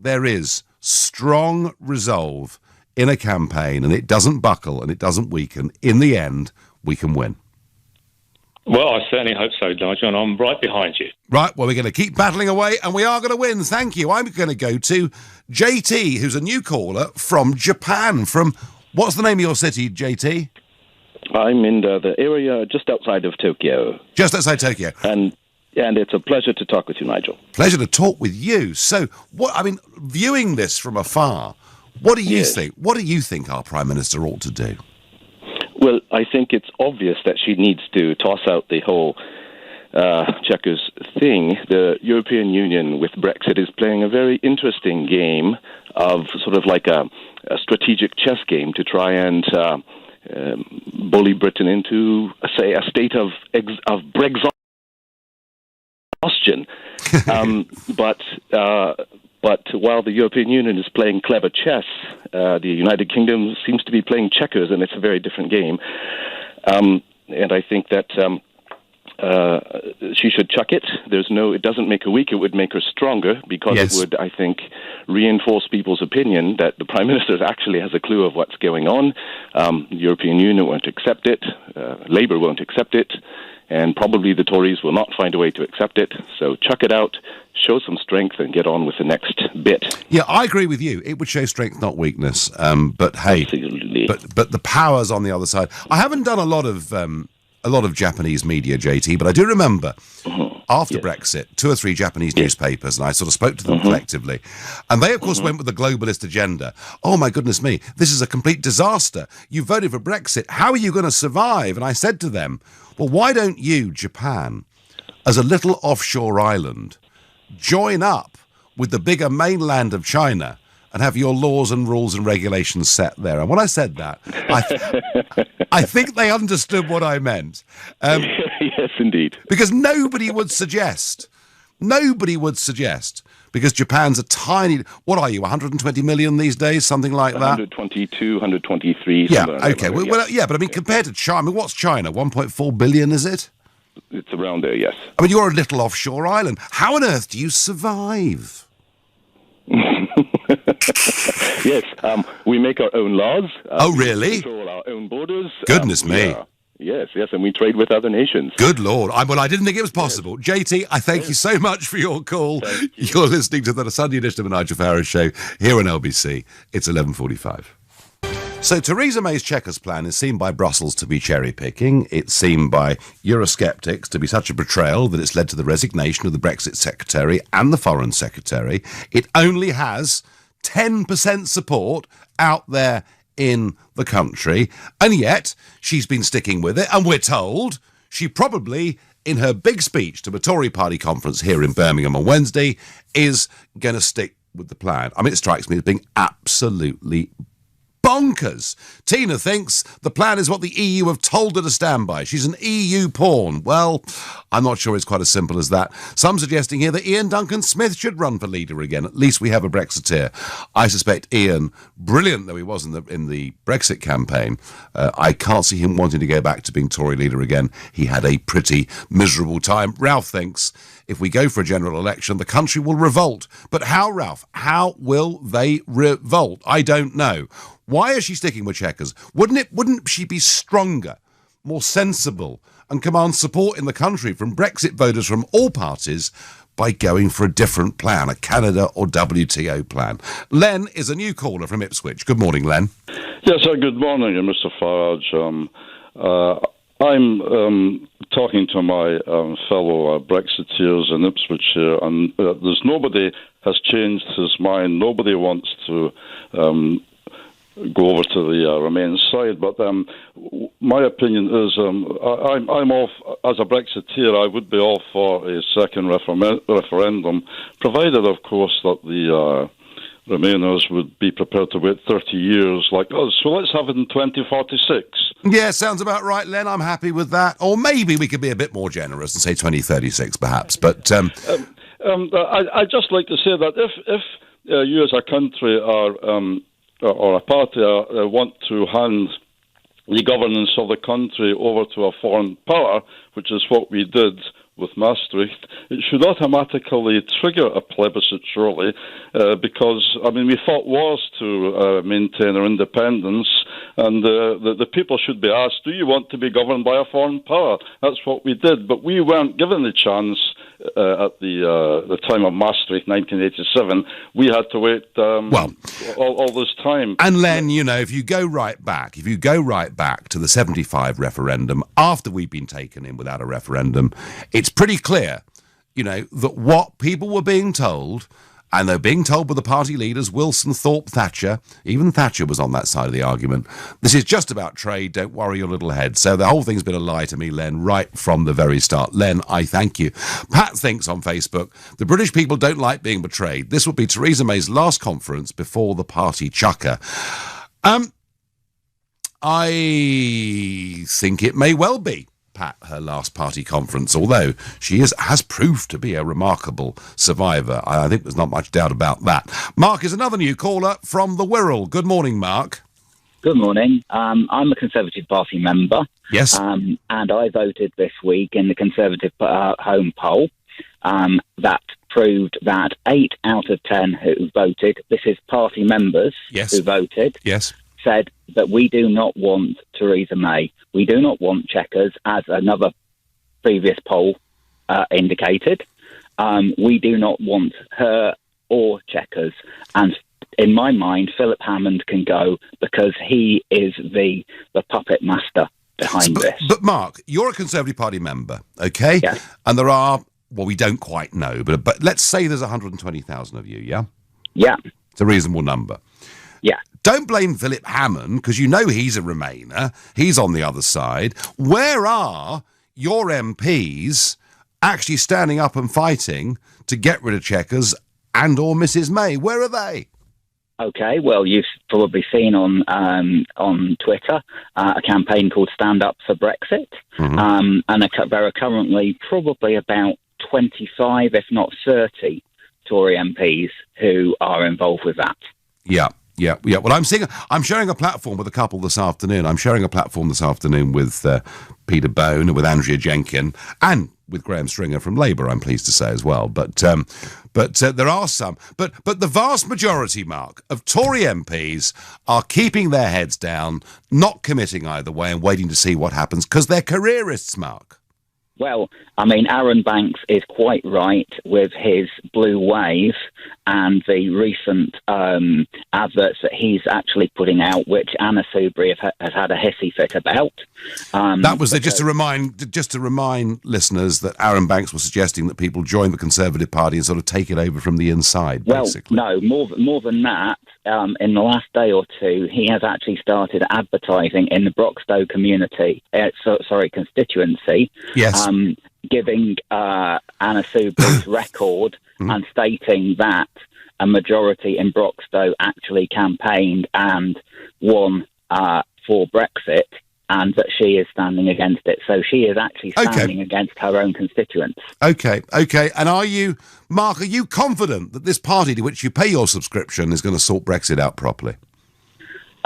there is strong resolve in a campaign and it doesn't buckle and it doesn't weaken, in the end, we can win. Well, I certainly hope so, Nigel, and I'm right behind you. Right, well, we're going to keep battling away, and we are going to win. Thank you. I'm going to go to JT, who's a new caller from Japan. What's the name of your city, JT? I'm in the area just outside of Tokyo. Just outside Tokyo. And it's a pleasure to talk with you, Nigel. Pleasure to talk with you. So, viewing this from afar, what do you think? What do you think our Prime Minister ought to do? Well, I think it's obvious that she needs to toss out the whole Chequers thing. The European Union with Brexit is playing a very interesting game of sort of like a strategic chess game to try and bully Britain into, say, a state of Brexit. But while the European Union is playing clever chess, the United Kingdom seems to be playing checkers, and it's a very different game. And I think that she should chuck it. It doesn't make her weak, it would make her stronger, because it would, I think, reinforce people's opinion that the Prime Minister actually has a clue of what's going on. The European Union won't accept it, Labour won't accept it, and probably the Tories will not find a way to accept it. So chuck it out, show some strength, and get on with the next bit. Yeah, I agree with you. It would show strength, not weakness. But hey, absolutely. But the powers on the other side. I haven't done a lot of Japanese media, JT, but I do remember after Brexit, 2 or 3 Japanese newspapers, and I sort of spoke to them collectively, and they, of course, went with the globalist agenda. Oh, my goodness me, this is a complete disaster. You voted for Brexit. How are you going to survive? And I said to them, well, why don't you, Japan, as a little offshore island, join up with the bigger mainland of China and have your laws and rules and regulations set there? And when I said that, I think they understood what I meant. Yes, indeed. Because nobody would suggest, because Japan's a tiny, what are you, 120 million these days, something like that? 122, 123. Yeah, okay. But I mean, compared to China, what's China, 1.4 billion, is it? It's around there, yes. I mean, you're a little offshore island. How on earth do you survive? Yes, we make our own laws. Oh, really? We control our own borders. Goodness me. Yes, and we trade with other nations. Good Lord. I didn't think it was possible. Yes. JT, I thank you so much for your call. You're listening to the Sunday edition of the Nigel Farage Show here on LBC. It's 11:45. So Theresa May's Chequers plan is seen by Brussels to be cherry-picking. It's seen by Eurosceptics to be such a betrayal that it's led to the resignation of the Brexit Secretary and the Foreign Secretary. It only has 10% support out there in the country, and yet she's been sticking with it, and we're told she probably, in her big speech to a Tory party conference here in Birmingham on Wednesday, is going to stick with the plan. I mean, it strikes me as being absolutely bonkers. Tina thinks the plan is what the EU have told her to stand by. She's an EU pawn. Well, I'm not sure it's quite as simple as that. Some suggesting here that Ian Duncan Smith should run for leader again. At least we have a Brexiteer. I suspect Ian, brilliant though he was in the Brexit campaign, I can't see him wanting to go back to being Tory leader again. He had a pretty miserable time. Ralph thinks if we go for a general election, the country will revolt. But how, Ralph? How will they revolt? I don't know. Why is she sticking with Chequers? Wouldn't she be stronger, more sensible, and command support in the country from Brexit voters from all parties by going for a different plan, a Canada or WTO plan? Len is a new caller from Ipswich. Good morning, Len. Yes, good morning, Mr. Farage. I'm talking to my fellow Brexiteers in Ipswich here, and there's nobody has changed his mind. Nobody wants to go over to the Remain side. But my opinion is I'm all, as a Brexiteer, I would be all for a second referendum, provided, of course, that the Remainers would be prepared to wait 30 years like us. So let's have it in 2046. Yeah, sounds about right, Len. I'm happy with that. Or maybe we could be a bit more generous and say 2036, perhaps. But I'd just like to say that if you as a country are or a party want to hand the governance of the country over to a foreign power, which is what we did with Maastricht, it should automatically trigger a plebiscite, surely, because, I mean, we fought wars to maintain our independence, and the people should be asked, do you want to be governed by a foreign power? That's what we did, but we weren't given the chance at the time of Maastricht, 1987. We had to wait all this time. And Len, you know, if you go right back to the 75 referendum, after we've been taken in without a referendum, it's pretty clear, you know, that what people were being told, and they're being told by the party leaders, Wilson, Thorpe, Thatcher, even Thatcher was on that side of the argument, this is just about trade, don't worry your little head. So the whole thing's been a lie to me, Len, right from the very start. Len, I thank you. Pat thinks on Facebook, the British people don't like being betrayed. This will be Theresa May's last conference before the party chucker. I think it may well be, Pat, her last party conference, although she has proved to be a remarkable survivor. I think there's not much doubt about that. Mark is another new caller from the Wirral. Good morning, Mark. Good morning. I'm a Conservative Party member. Yes. And I voted this week in the Conservative home poll that proved that 8 out of 10 who voted, this is party members who voted, said that we do not want Theresa May. We do not want Chequers, as another previous poll indicated. We do not want her or Chequers. And in my mind, Philip Hammond can go because he is the puppet master behind this. But Mark, you're a Conservative Party member, okay? Yes. And there are, well, we don't quite know, but let's say there's 120,000 of you, yeah? Yeah. It's a reasonable number. Yeah. Don't blame Philip Hammond, because you know he's a Remainer. He's on the other side. Where are your MPs actually standing up and fighting to get rid of Chequers and or Mrs May? Where are they? Okay, well, you've probably seen on Twitter a campaign called Stand Up for Brexit. Mm-hmm. And there are currently probably about 25, if not 30, Tory MPs who are involved with that. Yeah. Well, I'm sharing a platform with a couple this afternoon. I'm sharing a platform this afternoon with Peter Bone and with Andrea Jenkin and with Graham Stringer from Labour, I'm pleased to say as well. But there are some. But the vast majority, Mark, of Tory MPs are keeping their heads down, not committing either way and waiting to see what happens because they're careerists, Mark. Well, I mean, Aaron Banks is quite right with his blue wave and the recent adverts that he's actually putting out, which Anna Soubry has had a hissy fit about. That was just to remind listeners that Aaron Banks was suggesting that people join the Conservative Party and sort of take it over from the inside, basically. Well, no, more than that. In the last day or two, he has actually started advertising in the Broxtowe constituency. Yes. Giving Anna Soubry's record and stating that a majority in Broxtowe actually campaigned and won for Brexit, and that she is standing against it. So she is actually standing against her own constituents. Okay. And are you, Mark, are you confident that this party to which you pay your subscription is going to sort Brexit out properly?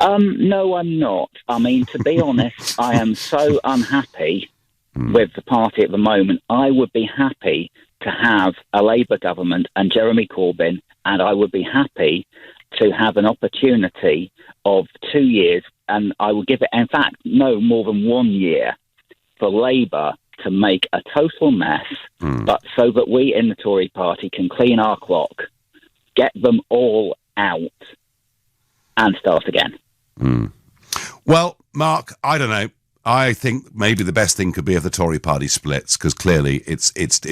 No, I'm not. I mean, to be honest, I am so unhappy with the party at the moment. I would be happy to have a Labour government and Jeremy Corbyn, and I would be happy to have an opportunity of 2 years, and I will give it, in fact, no more than 1 year for Labour to make a total mess, but so that we in the Tory party can clean our clock, get them all out, and start again. Well, Mark, I don't know. I think maybe the best thing could be if the Tory party splits, because clearly it's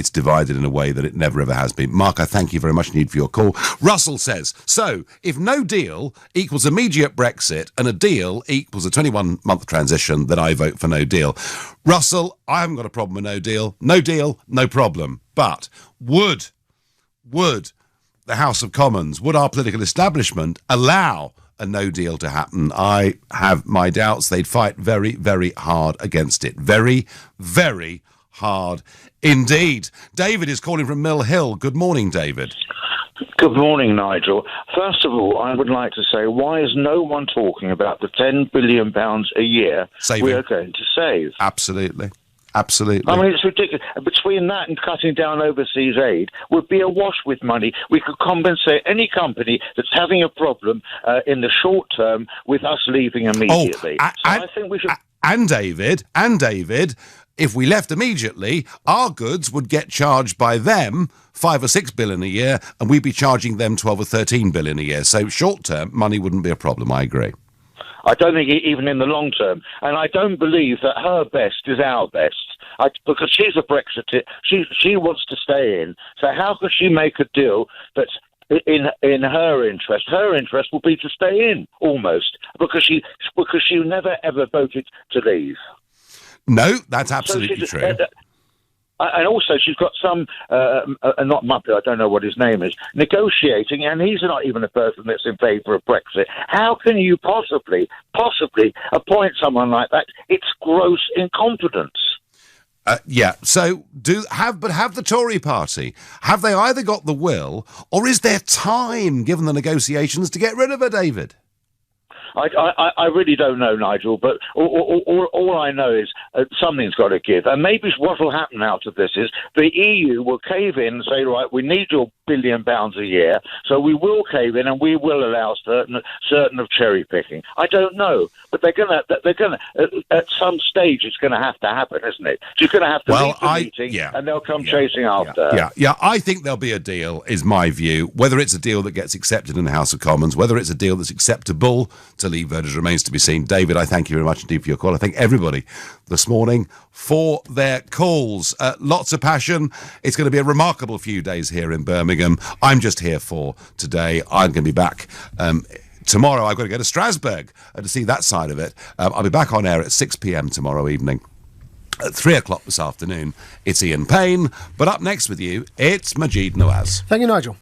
divided in a way that it never ever has been. Mark, I thank you very much indeed for your call. Russell says, so if no deal equals immediate Brexit and a deal equals a 21-month transition, then I vote for no deal. Russell, I haven't got a problem with no deal. No deal, no problem. But would the House of Commons, would our political establishment allow a no deal to happen? I have my doubts. They'd fight very, very hard against it. Very, very hard indeed. David is calling from Mill Hill. Good morning, David. Good morning, Nigel. First of all, I would like to say, why is no one talking about the £10 billion a year we are going to save? Absolutely. Absolutely. I mean, it's ridiculous. Between that and cutting down overseas aid would be awash with money. We could compensate any company that's having a problem in the short term with us leaving immediately. I think we should. And David, if we left immediately, our goods would get charged by them 5 or 6 billion a year, and we'd be charging them 12 or 13 billion a year. So short term, money wouldn't be a problem. I agree. I don't think even in the long term. And I don't believe that her best is our best. Because she's a Brexiteer. She wants to stay in. So how could she make a deal that's in her interest? Her interest will be to stay in, almost, because she never, ever voted to leave. No, that's absolutely true. And also, she's got some, not Muppet, I don't know what his name is, negotiating, and he's not even a person that's in favour of Brexit. How can you possibly appoint someone like that? It's gross incompetence. Yeah, so have the Tory party, have they either got the will, or is there time, given the negotiations, to get rid of her, David? I really don't know, Nigel, but all I know is something's got to give. And maybe what will happen out of this is the EU will cave in and say, right, we need your £1 billion a year, so we will cave in and we will allow certain of cherry picking. I don't know, but they're gonna at some stage it's gonna have to happen, isn't it? She's gonna have to leave the meeting, and they'll come chasing after her. Yeah, I think there'll be a deal, is my view. Whether it's a deal that gets accepted in the House of Commons, whether it's a deal that's acceptable to Leave voters remains to be seen. David, I thank you very much indeed for your call. I thank everybody this morning for their calls. Lots of passion. It's going to be a remarkable few days here in Birmingham. I'm just here for today. I'm going to be back tomorrow. I've got to go to Strasbourg to see that side of it. I'll be back on air at 6 p.m. tomorrow evening. At 3 o'clock this afternoon, it's Ian Payne. But up next with you, it's Majid Nawaz. Thank you, Nigel.